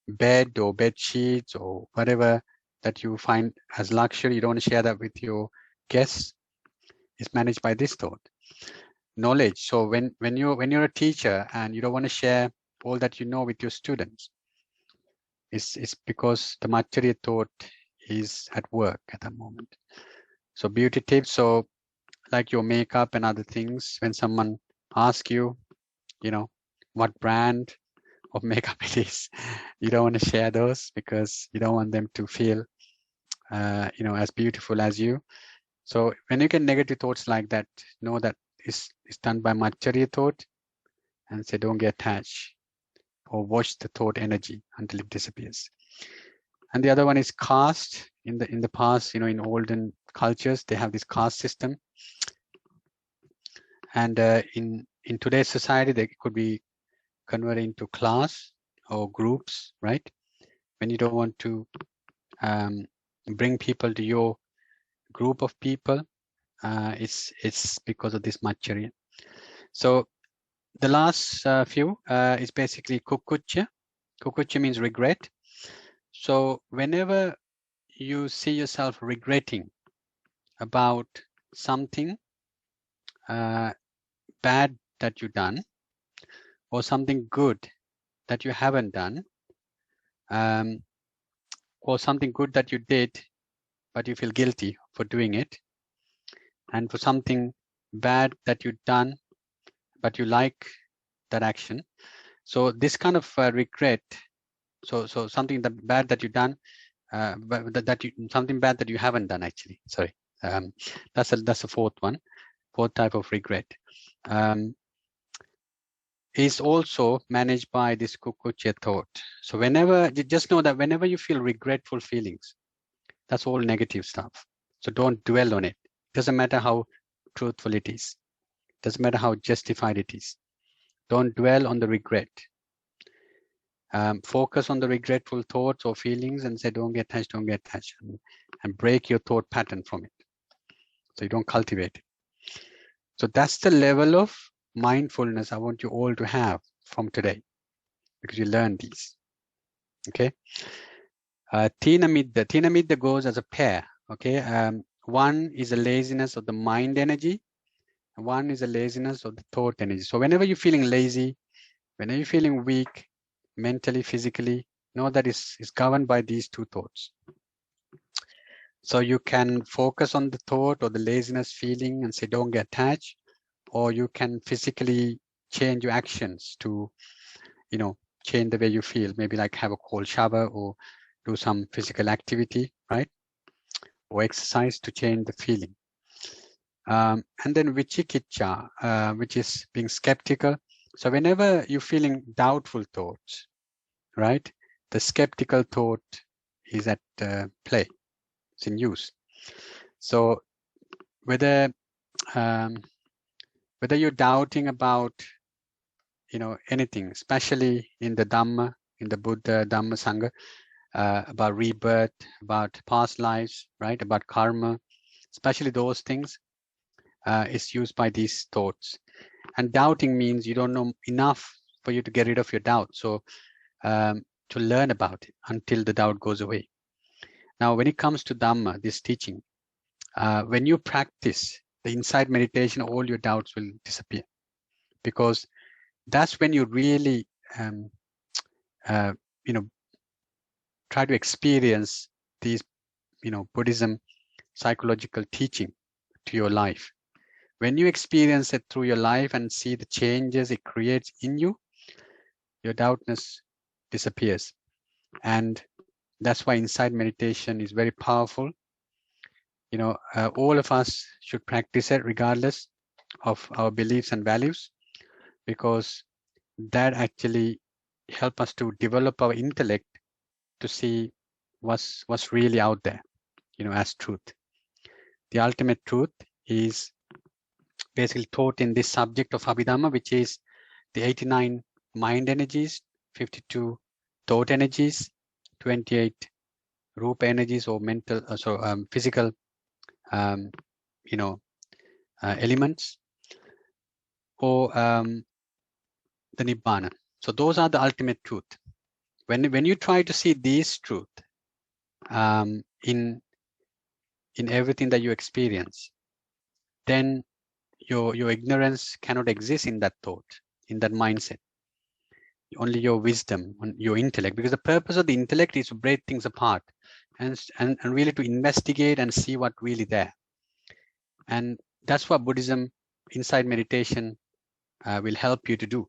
bed or bed sheets or whatever that you find as luxury. You don't want to share that with your guests. It's managed by this thought. Knowledge, so when you're a teacher and you don't want to share all that you know with your students, it's because the Macharya thought is at work at that moment. So beauty tips, so like your makeup and other things, when someone asks you, what brand of makeup it is, you don't want to share those because you don't want them to feel, as beautiful as you. So when you get negative thoughts like that, know that it's done by Macharya thought, and say, don't get attached, or watch the thought energy until it disappears. And the other one is caste. In the past, in olden cultures, they have this caste system. And in today's society, they could be converted into class or groups, right? When you don't want to bring people to your group of people, it's because of this Macharya. So the last few is basically kukucha. Kukucha means regret. So whenever you see yourself regretting about something bad that you've done, or something good that you haven't done, or something good that you did, but you feel guilty for doing it, and for something bad that you've done, but you like that action. So this kind of regret, so something bad that you've done, but something bad that you haven't done, actually, sorry, that's a fourth type of regret, is also managed by this kukucha thought. So just know that whenever you feel regretful feelings, that's all negative stuff. So don't dwell on it. Doesn't matter how truthful it is. Doesn't matter how justified it is. Don't dwell on the regret. Focus on the regretful thoughts or feelings and say, don't get attached, and break your thought pattern from it. So you don't cultivate it. So that's the level of mindfulness I want you all to have from today, because you learn these. Okay. Tina Midda goes as a pair. Okay. One is a laziness of the mind energy, and one is a laziness of the thought energy. So whenever you're feeling lazy, whenever you're feeling weak, mentally, physically, know that is governed by these two thoughts. So you can focus on the thought or the laziness feeling and say, don't get attached, or you can physically change your actions to, change the way you feel, maybe like have a cold shower or do some physical activity, right? Or exercise to change the feeling. And then vichikiccha, which is being skeptical. So whenever you're feeling doubtful thoughts, right, the skeptical thought is at play. It's in use. So whether you're doubting about, anything, especially in the Dhamma, in the Buddha Dhamma Sangha, about rebirth, about past lives, right, about karma, especially those things, is used by these thoughts. And doubting means you don't know enough for you to get rid of your doubt. So to learn about it until the doubt goes away. Now, when it comes to Dhamma, this teaching, when you practice the inside meditation, all your doubts will disappear, because that's when you really, try to experience these, Buddhism psychological teaching to your life. When you experience it through your life and see the changes it creates in you, your doubtness disappears. And that's why inside meditation is very powerful. All of us should practice it regardless of our beliefs and values, because that actually help us to develop our intellect to see what's really out there, as truth. The ultimate truth is basically taught in this subject of Abhidhamma, which is the 89 mind energies, 52 thought energies, 28 rupa energies or mental, physical, elements, or the Nibbana. So those are the ultimate truth. When you try to see these truth in everything that you experience, then your ignorance cannot exist in that thought, in that mindset. Only your wisdom, your intellect, because the purpose of the intellect is to break things apart and really to investigate and see what really there. And that's what Buddhism, inside meditation, will help you to do,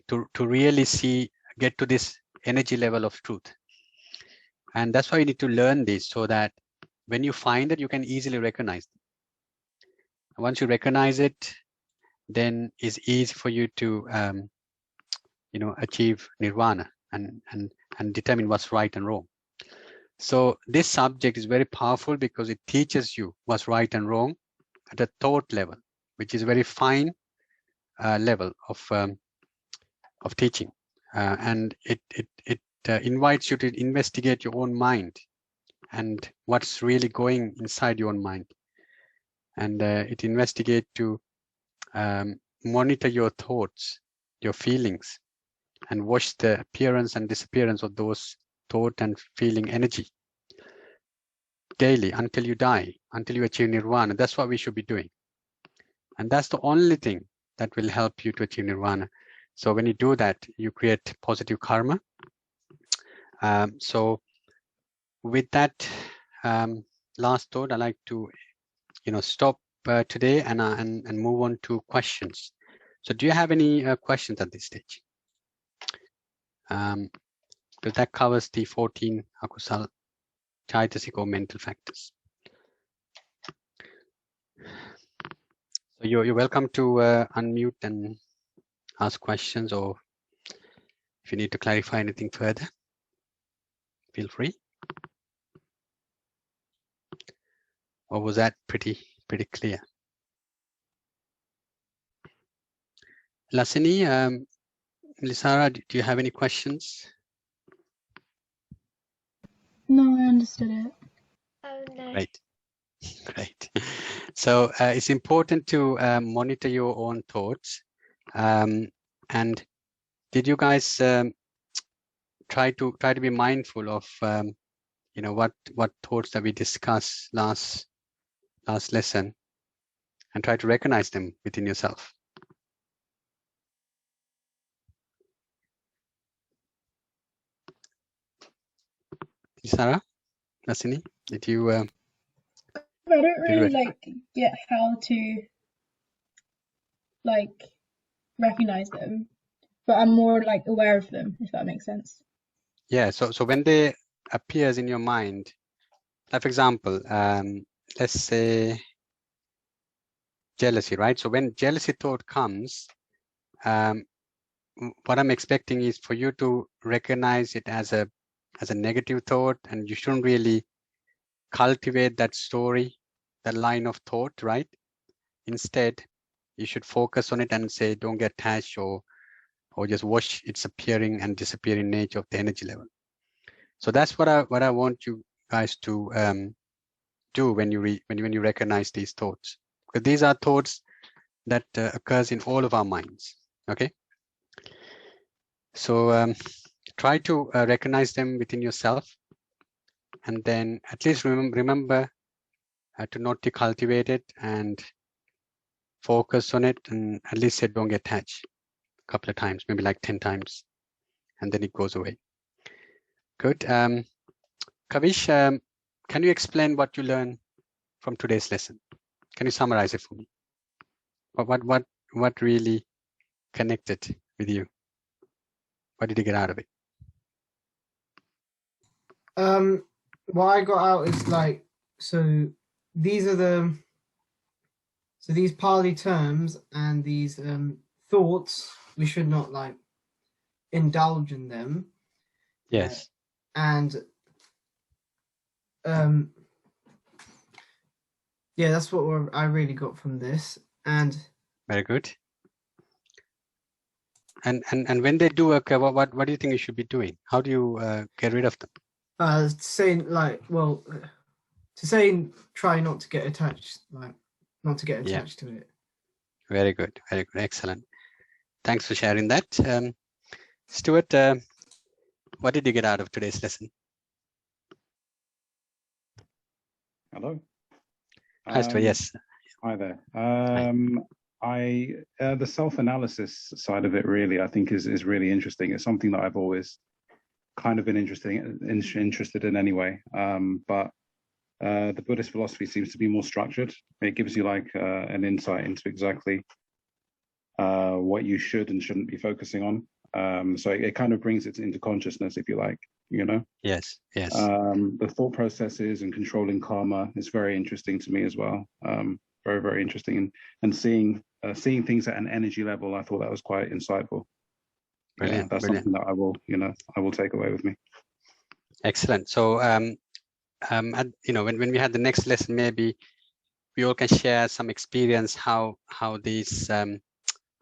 to really get to this energy level of truth. And that's why you need to learn this, so that when you find it, you can easily recognize it. Once you recognize it, then it's easy for you to achieve nirvana and determine what's right and wrong. So this subject is very powerful because it teaches you what's right and wrong at a thought level, which is a very fine level of teaching, and it invites you to investigate your own mind and what's really going inside your own mind, and it investigates to monitor your thoughts, your feelings, and watch the appearance and disappearance of those thought and feeling energy daily until you die, until you achieve nirvana. That's what we should be doing, and that's the only thing that will help you to achieve nirvana. So when you do that, you create positive karma. So with that last thought, I'd like to stop today and move on to questions. So do you have any questions at this stage? Because that covers the 14 Akusal Chaithasika mental factors. So you're welcome to unmute and ask questions, or if you need to clarify anything further, feel free. Or was that pretty clear? Lasini, Lisara, do you have any questions?
No, I understood it.
Oh, no.
Great. So it's important to monitor your own thoughts. And did you guys try to be mindful of what thoughts that we discussed last lesson, and try to recognize them within yourself? Sarah, Lasini, did you?
I don't really get how to recognize them, but I'm more aware of them, if that makes sense.
Yeah. So when they appears in your mind, like for example, let's say jealousy, right? So when jealousy thought comes, what I'm expecting is for you to recognize it as a negative thought, and you shouldn't really cultivate that story, that line of thought, right? Instead, you should focus on it and say, don't get attached, or just watch its appearing and disappearing nature of the energy level. So that's what I want you guys to do when you recognize these thoughts, because these are thoughts that occurs in all of our minds. Okay. So try to recognize them within yourself, and then at least remember to not to cultivate it and focus on it, and at least say don't get attached a couple of times, maybe like 10 times, and then it goes away. Good. Kavish, can you explain what you learned from today's lesson? Can you summarize it for me? What really connected with you? What did you get out of it?
What I got out is these Pali terms and these thoughts, we should not indulge in them.
Yes.
And yeah, that's what I really got from this. And
Very good. And when they do occur, what do you think you should be doing? How do you get rid of them?
saying like, well, to say try not to get attached, like not to get attached to it.
Very good, very good, excellent. Thanks for sharing that. Stuart, what did you get out of today's lesson?
Hello.
Hi, Stuart. Yes.
Hi there. The self-analysis side of it really, I think, is really interesting. It's something that I've always kind of been interested in anyway. But the Buddhist philosophy seems to be more structured. It gives you like an insight into exactly what you should and shouldn't be focusing on. So it kind of brings it into consciousness, if you like, you know?
Yes, yes.
The thought processes and controlling karma is very interesting to me as well. Very, very interesting. And seeing things at an energy level, I thought that was quite insightful.
Brilliant.
Yeah, that's
brilliant.
something that I will take away with me.
Excellent. So, when we had the next lesson, maybe we all can share some experience how these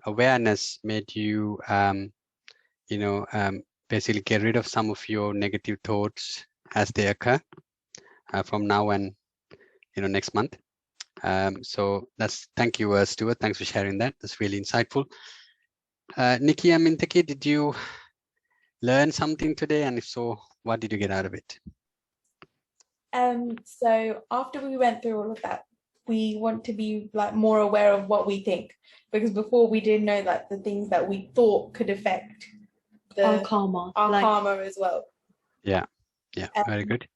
awareness made you, basically get rid of some of your negative thoughts as they occur from now and next month. So thank you, Stuart. Thanks for sharing that. That's really insightful. Nikki and Mintaki, did you learn something today? And if so, what did you get out of it?
So after we went through all of that, we want to be like more aware of what we think, because before we didn't know that the things that we thought could affect
our karma
as well.
Yeah, very good.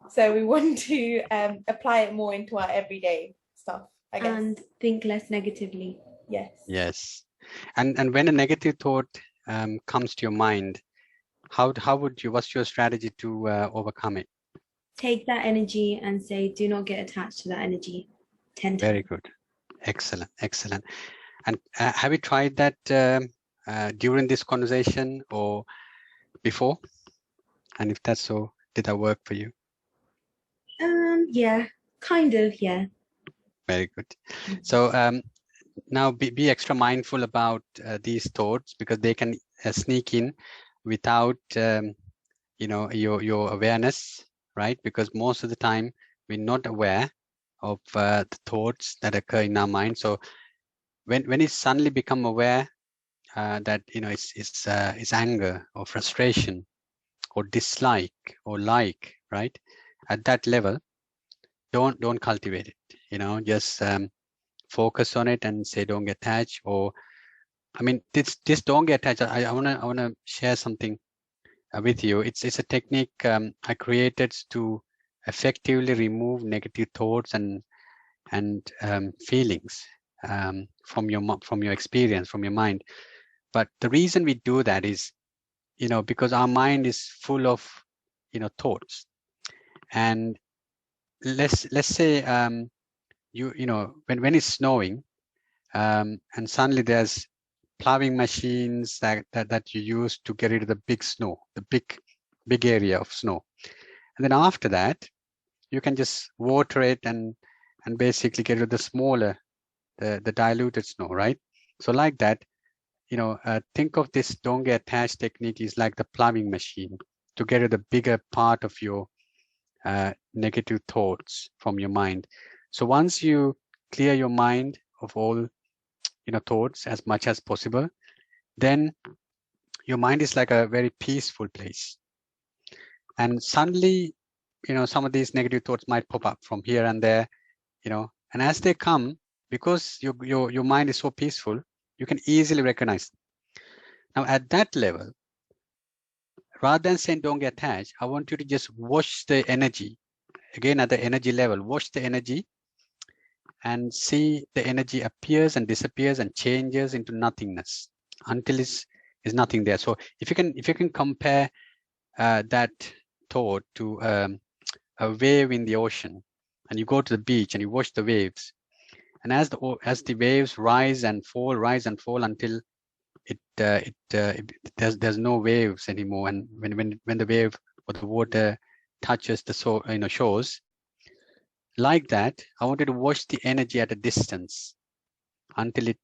So we want to apply it more into our everyday stuff, I guess.
And think less negatively.
Yes. And when a negative thought comes to your mind, what's your strategy to overcome it?
Take that energy and say, do not get attached to that energy. 10 times.
Very good. Excellent. And have you tried that during this conversation or before? And if that's so, did that work for you?
Yeah, kind of, yeah.
Very good. So now be extra mindful about these thoughts, because they can sneak in without your awareness, right? Because most of the time we're not aware of the thoughts that occur in our mind. So when it suddenly become aware that it's anger or frustration or dislike or like, right? At that level, don't cultivate it. Just focus on it and say don't get attached. Or this don't get attached. I wanna share something with you. It's a technique I created to effectively remove negative thoughts and feelings from your experience, from your mind. But the reason we do that is because our mind is full of thoughts. And let's say when it's snowing and suddenly there's plowing machines that you use to get rid of the big snow, the big area of snow. And then after that, you can just water it and basically get rid of the smaller, the diluted snow, right? So like that, think of this don't get attached technique is like the plowing machine to get rid of the bigger part of your negative thoughts from your mind. So once you clear your mind of all thoughts as much as possible, then your mind is like a very peaceful place. And suddenly, some of these negative thoughts might pop up from here and there, and as they come, because your mind is so peaceful, you can easily recognize them. Now at that level, rather than saying don't get attached, I want you to just watch the energy. Again, at the energy level, watch the energy and see the energy appears and disappears and changes into nothingness until is nothing there. So if you can compare that thought to a wave in the ocean, and you go to the beach and you watch the waves, and as the waves rise and fall until there's no waves anymore, and when the wave or the water touches the shores like that, I wanted to watch the energy at a distance until it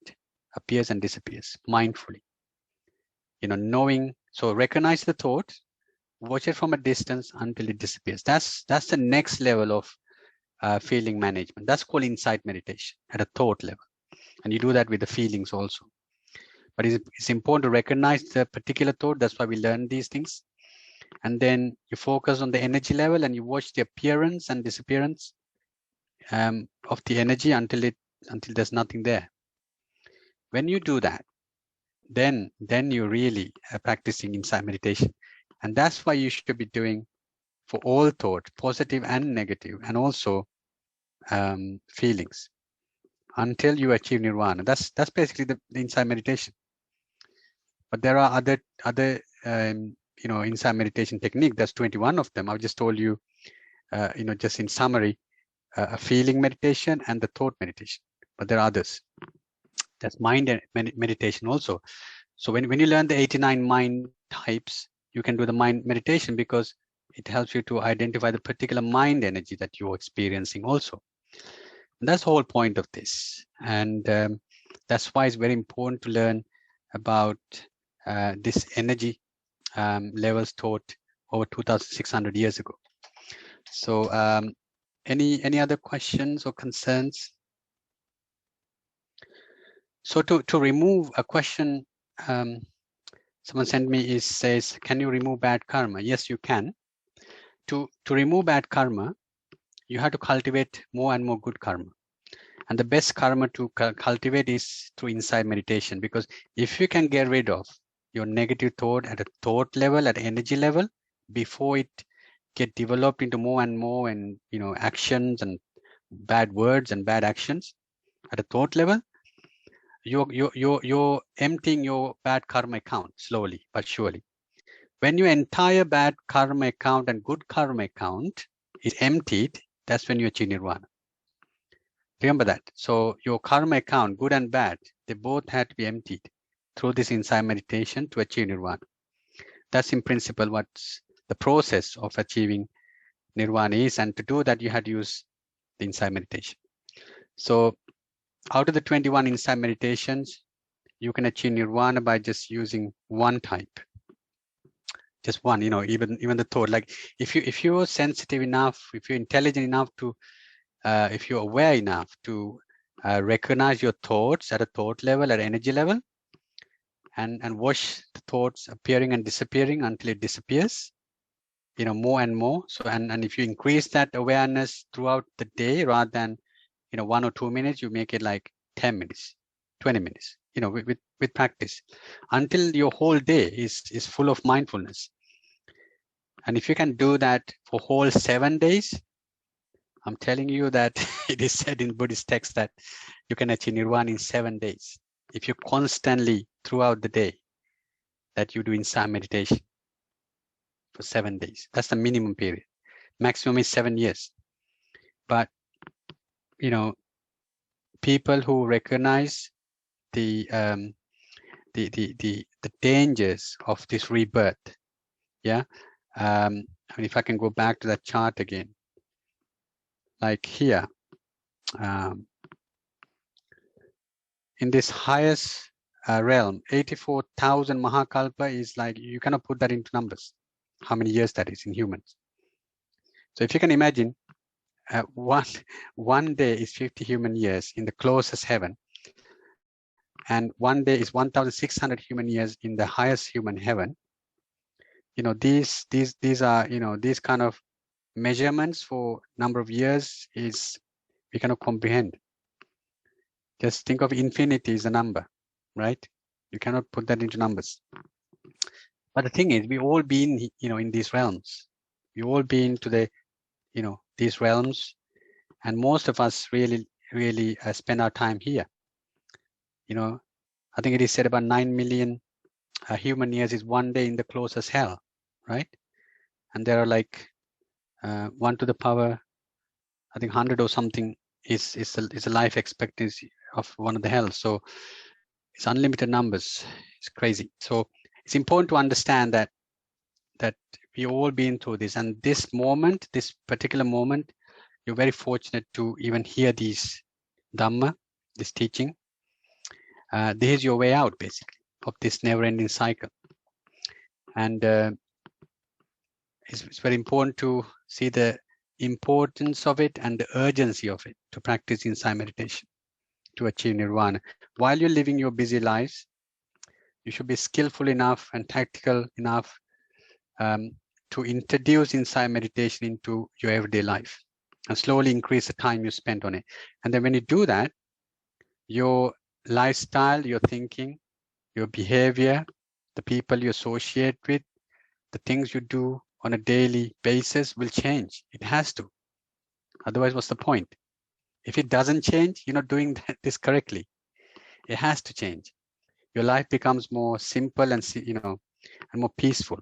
appears and disappears mindfully, knowing. So recognize the thought, watch it from a distance until it disappears. That's the next level of feeling management. That's called insight meditation at a thought level, and you do that with the feelings also. But it's important to recognize the particular thought. That's why we learn these things. And then you focus on the energy level and you watch the appearance and disappearance of the energy until there's nothing there. When you do that, then you really are practicing insight meditation. And that's why you should be doing for all thought, positive and negative, and also feelings, until you achieve nirvana. That's basically the insight meditation. But there are other insight meditation technique. There's 21 of them. I've just told you, just in summary, a feeling meditation and the thought meditation. But there are others. That's mind meditation also. So when you learn the 89 mind types, you can do the mind meditation because it helps you to identify the particular mind energy that you're experiencing also. And that's the whole point of this. And that's why it's very important to learn about this energy levels taught over 2,600 years ago. So any other questions or concerns? So to remove a question, someone sent me says, can you remove bad karma? Yes, you can. To remove bad karma, you have to cultivate more and more good karma. And the best karma to cultivate is through insight meditation, because if you can get rid of your negative thought at a thought level, at energy level, before it get developed into more and more and actions and bad words and bad actions at a thought level, you're emptying your bad karma account slowly but surely. When your entire bad karma account and good karma account is emptied, that's when you achieve nirvana. Remember that. So your karma account, good and bad, they both had to be emptied through this insight meditation to achieve nirvana. That's in principle what's the process of achieving nirvana is, and to do that you had to use the insight meditation. So out of the 21 insight meditations, you can achieve nirvana by just using one type. Just one, even the thought. Like if you're sensitive enough, if you're intelligent enough to, if you're aware enough to recognize your thoughts at a thought level, at energy level, and watch the thoughts appearing and disappearing until it disappears, more and more. So and if you increase that awareness throughout the day, rather than 1 or 2 minutes, you make it like 10 minutes, 20 minutes, with practice, until your whole day is full of mindfulness. And if you can do that for whole 7 days, I'm telling you that it is said in Buddhist text that you can achieve nirvana in 7 days. If you constantly throughout the day that you do insight meditation for 7 days, that's the minimum period. Maximum is 7 years. But people who recognize the dangers of this rebirth, I mean, if I can go back to that chart again, like here, in this highest realm, 84,000 Mahakalpa is like, you cannot put that into numbers, how many years that is in humans. So if you can imagine, one day is 50 human years in the closest heaven, and one day is 1,600 human years in the highest human heaven. These are these kind of measurements for number of years is we cannot comprehend. Just think of infinity as a number, right? You cannot put that into numbers. But the thing is, we all been in these realms. We all been to the these realms, and most of us really spend our time here. I think it is said about 9 million human years is one day in the closest hell, right? And there are like 1 to the power, I think 100 or something is a life expectancy of one of the hells. So It's unlimited numbers. It's crazy. So it's important to understand that we all been through this, and this moment, this particular moment, you're very fortunate to even hear these Dhamma, this teaching. This is your way out, basically, of this never-ending cycle. And it's very important to see the importance of it and the urgency of it to practice insight meditation to achieve nirvana. While you're living your busy lives, you should be skillful enough and tactical enough to introduce insight meditation into your everyday life and slowly increase the time you spend on it. And then when you do that, your lifestyle, your thinking, your behavior, the people you associate with, the things you do on a daily basis will change. It has to. Otherwise, what's the point? If it doesn't change, you're not doing this correctly. It has to change. Your life becomes more simple and, and more peaceful.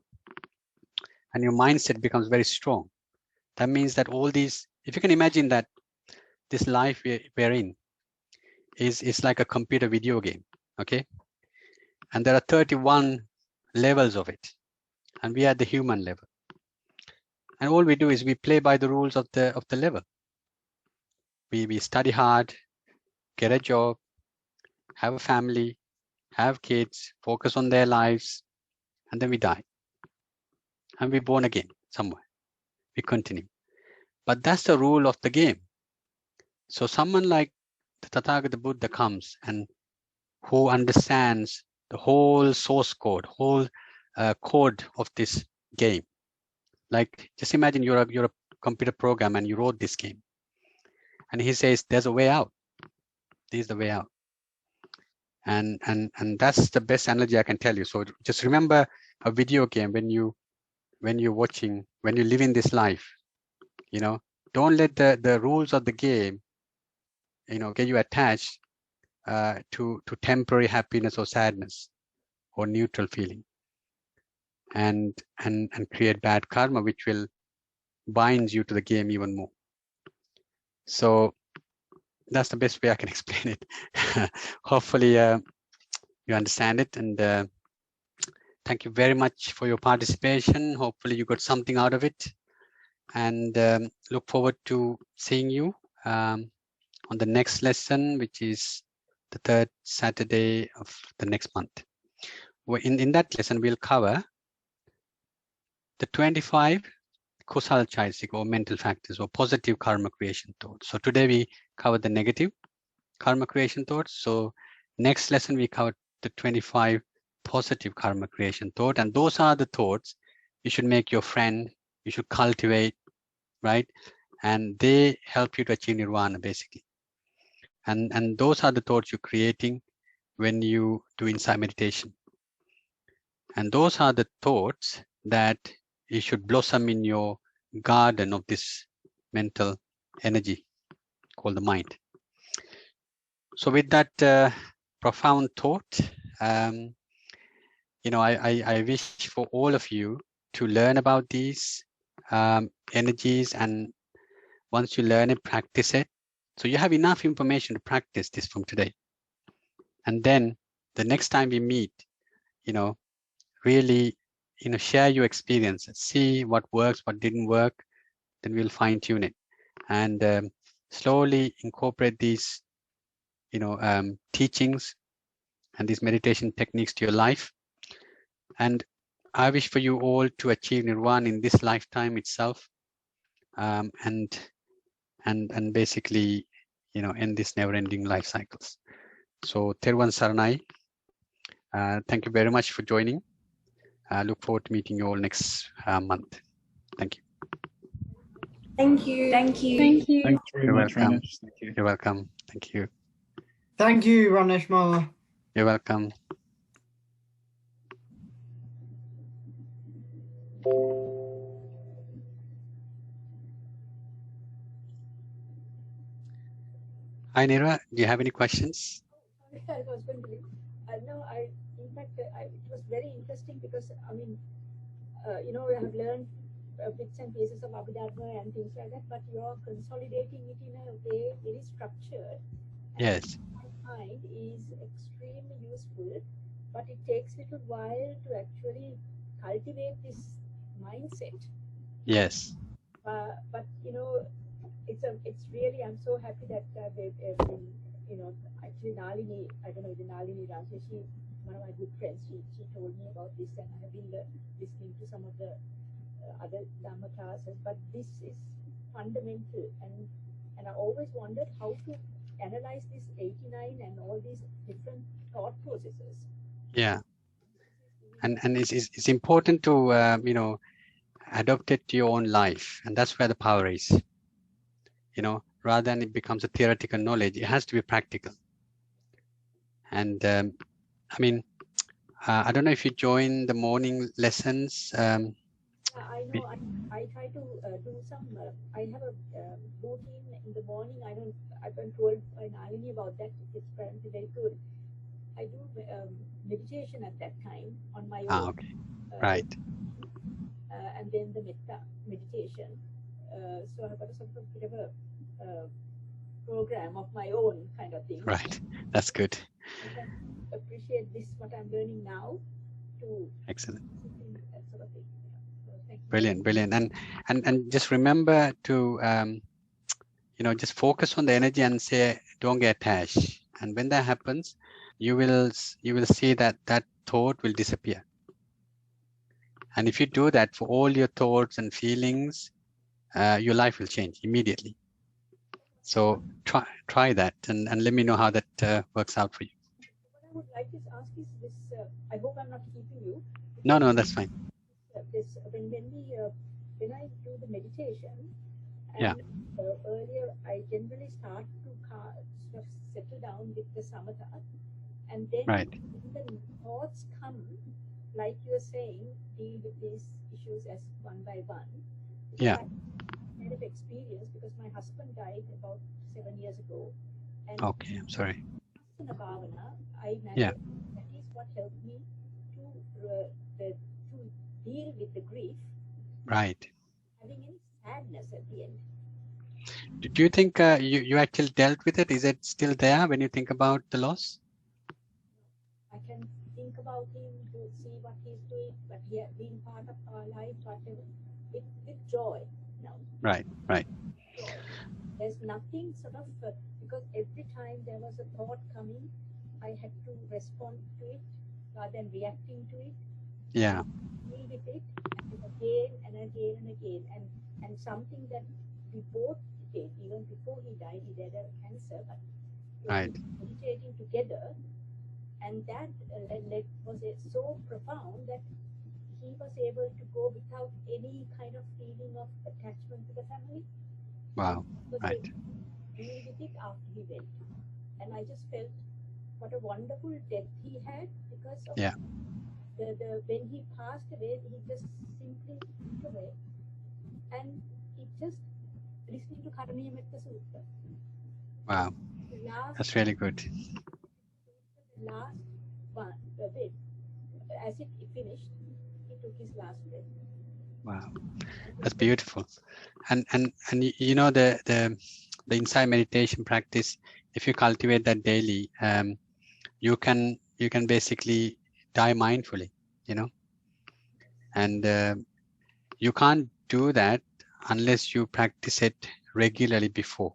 And your mindset becomes very strong. That means that all these, if you can imagine that this life we're in is like a computer video game, okay? And there are 31 levels of it. And we are at the human level. And all we do is we play by the rules of the level. We study hard, get a job, have a family, have kids, focus on their lives, and then we die. And we're born again somewhere. We continue. But that's the rule of the game. So someone like the Tathagata Buddha comes and who understands the whole source code, whole code of this game. Like, just imagine you're a computer program and you wrote this game. And he says, there's a way out. This is the way out. And that's the best analogy I can tell you. So just remember a video game when you're watching, when you live in this life, don't let the rules of the game, get you attached to temporary happiness or sadness or neutral feeling and create bad karma, which will bind you to the game even more. So that's the best way I can explain it. Hopefully you understand it, and thank you very much for your participation. Hopefully you got something out of it, and look forward to seeing you on the next lesson, which is the third Saturday of the next month. In that lesson, we'll cover the 25 Akusal Chaithasika, or mental factors, or positive karma creation thoughts. So today we cover the negative karma creation thoughts. So next lesson we cover the 25 positive karma creation thought, and those are the thoughts you should make your friend, you should cultivate, right? And they help you to achieve nirvana, basically. And those are the thoughts you're creating when you do insight meditation. And those are the thoughts that you should blossom in your garden of this mental energy called the mind. So with that profound thought, I wish for all of you to learn about these energies, and once you learn it, practice it. So you have enough information to practice this from today. And then the next time we meet, really, share your experiences, see what works, what didn't work, then we'll fine tune it and slowly incorporate these, teachings and these meditation techniques to your life. And I wish for you all to achieve nirvana in this lifetime itself, and basically, end this never-ending life cycles. So Terwan Saranai, thank you very much for joining. I look forward to meeting you all next month. Thank you.
Thank you. Thank you.
Thank you.
Thanks very
You're
much,
welcome.
Ranesh. Thank you.
You're welcome. Thank you.
Thank you, Ranesh Mala.
You're welcome. Hi, Nira. Do you have any questions?
I was going to leave. No, in fact, it was very interesting because, we have learned bits and pieces of Abhidhamma and things like that, but you're consolidating it in a way very structured.
Yes.
mind is extremely useful, but it takes a little while to actually cultivate this mindset.
Yes.
But you know, it's really, I'm so happy that you know, actually Nalini, I don't know, the Nalini Raja, she, one of my good friends, she told me about this, and I have been listening to some of the other Dhamma classes, but this is fundamental, and I always wondered how to analyze this 89 and all these different thought processes.
Yeah. And it's important to you know, adopt it to your own life, and that's where the power is. You know, rather than it becomes a theoretical knowledge, it has to be practical. And I mean, I don't know if you join the morning lessons.
I know. I try to do some. I have a routine in the morning. I've been told by Nalini about that. It's apparently very good. I do meditation at that time on my own.
Okay. Right.
And then the metta meditation. So I've got a sort of bit of a program of my own kind of thing.
Right. That's good.
I can appreciate this, what I'm learning now, to
Excellent.
that sort of thing. So thank you.
Brilliant, brilliant. And just remember to you know, just focus on the energy and say, don't get attached. And when that happens, you will see that that thought will disappear. And if you do that for all your thoughts and feelings, your life will change immediately. So try that and let me know how that works out for you.
What I would like to ask is this. I hope I'm not keeping you.
No, that's fine.
This when I do the meditation, and
Yeah.
Earlier I generally start to sort of settle down with the samatha, and then
Right.
when the thoughts come, like you're saying, deal with these issues as one by one. Because
Yeah.
I had of experience because my husband died about 7 years ago, and
Okay, I'm sorry.
in a bhavana, I managed.
Yeah.
That is what helped me to deal with the grief,
Right.
having any sadness at the end.
Do you think you actually dealt with it? Is it still there when you think about the loss?
I can think about him, to see what he's doing, but he has been part of our life, whatever, with joy. No,
Right.
joy. There's nothing sort of because every time there was a thought coming, I had to respond to it rather than reacting to it.
Yeah.
Deal with it, and again and again and again, and something that we both did even before he died. He had a cancer, but
Right.
meditating together, and that was so profound that he was able to go without any kind of feeling of attachment to the family.
Wow.
Was
Right.
able to deal with it after he went, and I just felt what a wonderful death he had, because of
Yeah.
the when he passed away, he just simply went away, and it just listening to Karaniya Metta Sutta.
Wow.
The last,
That's really good.
the last one, the bit, as it finished, he took his last breath.
Wow. That's beautiful. And you know, the inside meditation practice, if you cultivate that daily, you can basically die mindfully, you know, and you can't do that unless you practice it regularly before.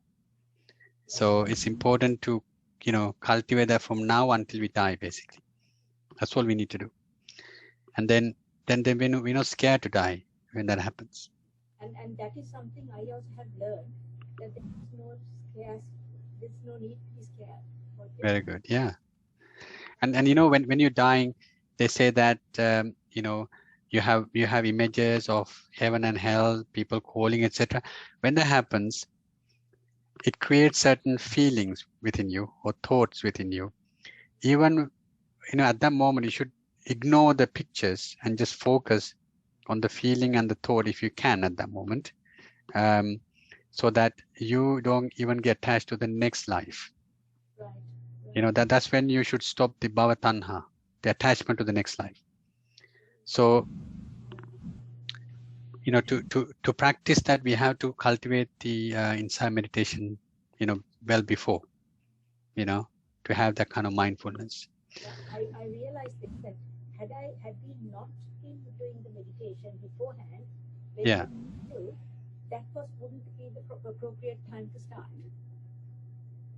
So it's important to, you know, cultivate that from now until we die, basically. That's all we need to do. And then we're not scared to die when that happens.
And that is something I also have learned, that there's no need to be scared.
Very good. Yeah. And you know, when you're dying, they say that you know, you have images of heaven and hell, people calling, etc. When that happens, it creates certain feelings within you or thoughts within you. Even, you know, at that moment, you should ignore the pictures and just focus on the feeling and the thought if you can at that moment, so that you don't even get attached to the next life.
Right.
You know, that's when you should stop the bhava tanha, the attachment to the next life. So, you know, to practice that, we have to cultivate the inside meditation, you know, well before, you know, to have that kind of mindfulness.
I realized that had we not been doing the meditation beforehand, when
Yeah.
we do, that wouldn't be the appropriate time to start.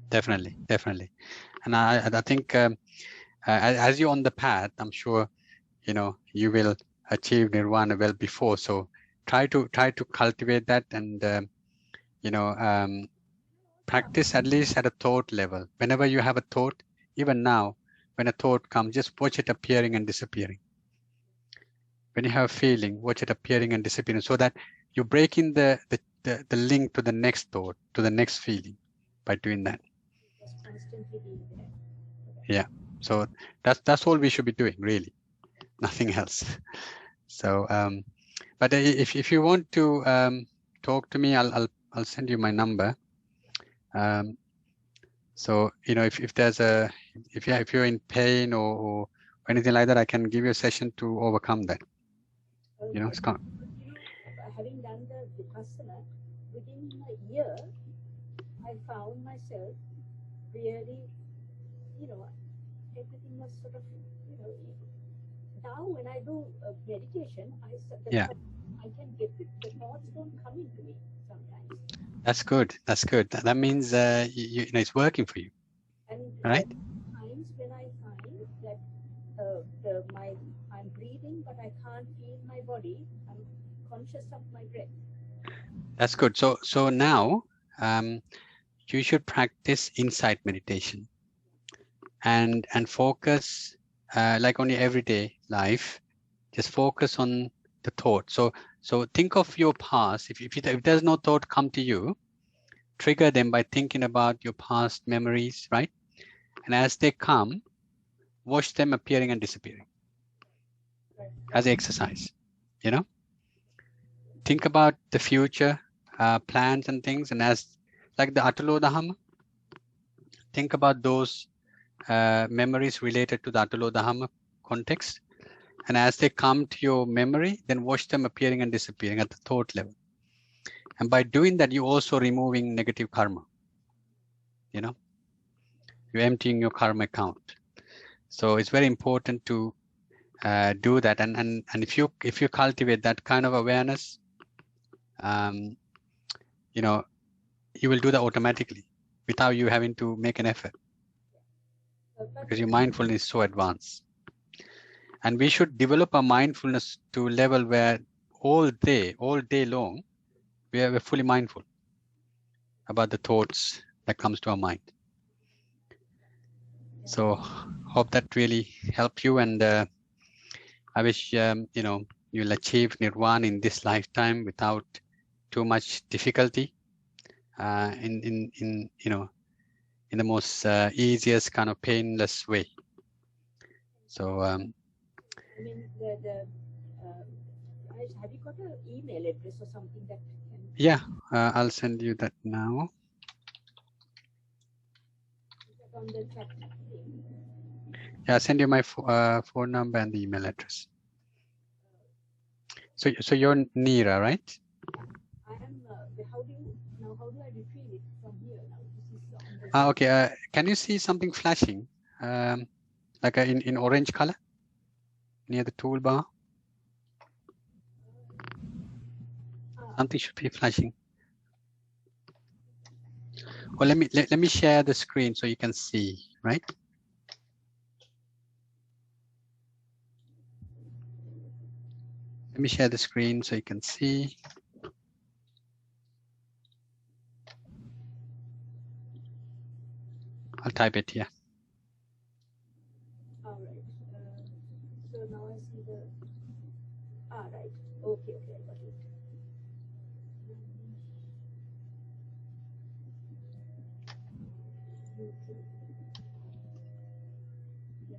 Definitely. And I think as you're on the path, I'm sure you will achieve nirvana well before. So try to cultivate that, and practice at least at a thought level. Whenever you have a thought, even now, when a thought comes, just watch it appearing and disappearing. When you have a feeling, watch it appearing and disappearing, so that you're breaking the link to the next thought, to the next feeling by doing that.
Just constantly being there.
Yeah. So that's all we should be doing, really. Nothing else. So, but if you want to talk to me, I'll send you my number. So if there's if you're in pain or anything like that, I can give you a session to overcome that. It's
having done the Vipassana, within a year, I found myself really, everything was sort of, now when I do meditation, I can get it, the thoughts don't come into me sometimes.
That's good. That means it's working for you.
And
right?
Times when I find that I'm breathing, but I can't feel my body. I'm conscious of my breath.
That's good. So now you should practice insight meditation and focus like on your everyday life. Just focus on the thought. So think of your past. If there's no thought come to you, trigger them by thinking about your past memories, right? And as they come, watch them appearing and disappearing as exercise. Think about the future plans and things, and as like the Abhdhamma, think about those memories related to the Abhdhamma context, and as they come to your memory, then watch them appearing and disappearing at the thought level. And by doing that, you're also removing negative karma. You're emptying your karma account. So it's very important to do that. And if you cultivate that kind of awareness, you will do that automatically without you having to make an effort, because your mindfulness is so advanced. And we should develop our mindfulness to a level where all day long, we're fully mindful about the thoughts that comes to our mind. So hope that really helped you, and I wish you'll achieve nirvana in this lifetime without too much difficulty, in the most easiest kind of painless way. So
I mean, have you got an email address or something that can...
Yeah, I'll send you that now.
On the chat thing?
Yeah, I'll send you my phone number and the email address. So you're Neera, right?
I am. How do I retrieve it from here now? This is
Okay. Can you see something flashing, like in orange color near the toolbar? Something should be flashing. Well, let me share the screen so you can see, right? Let me share the screen so you can see. I'll type it here.
all right. So now I see the... right. Okay, I got it. YouTube. Yeah.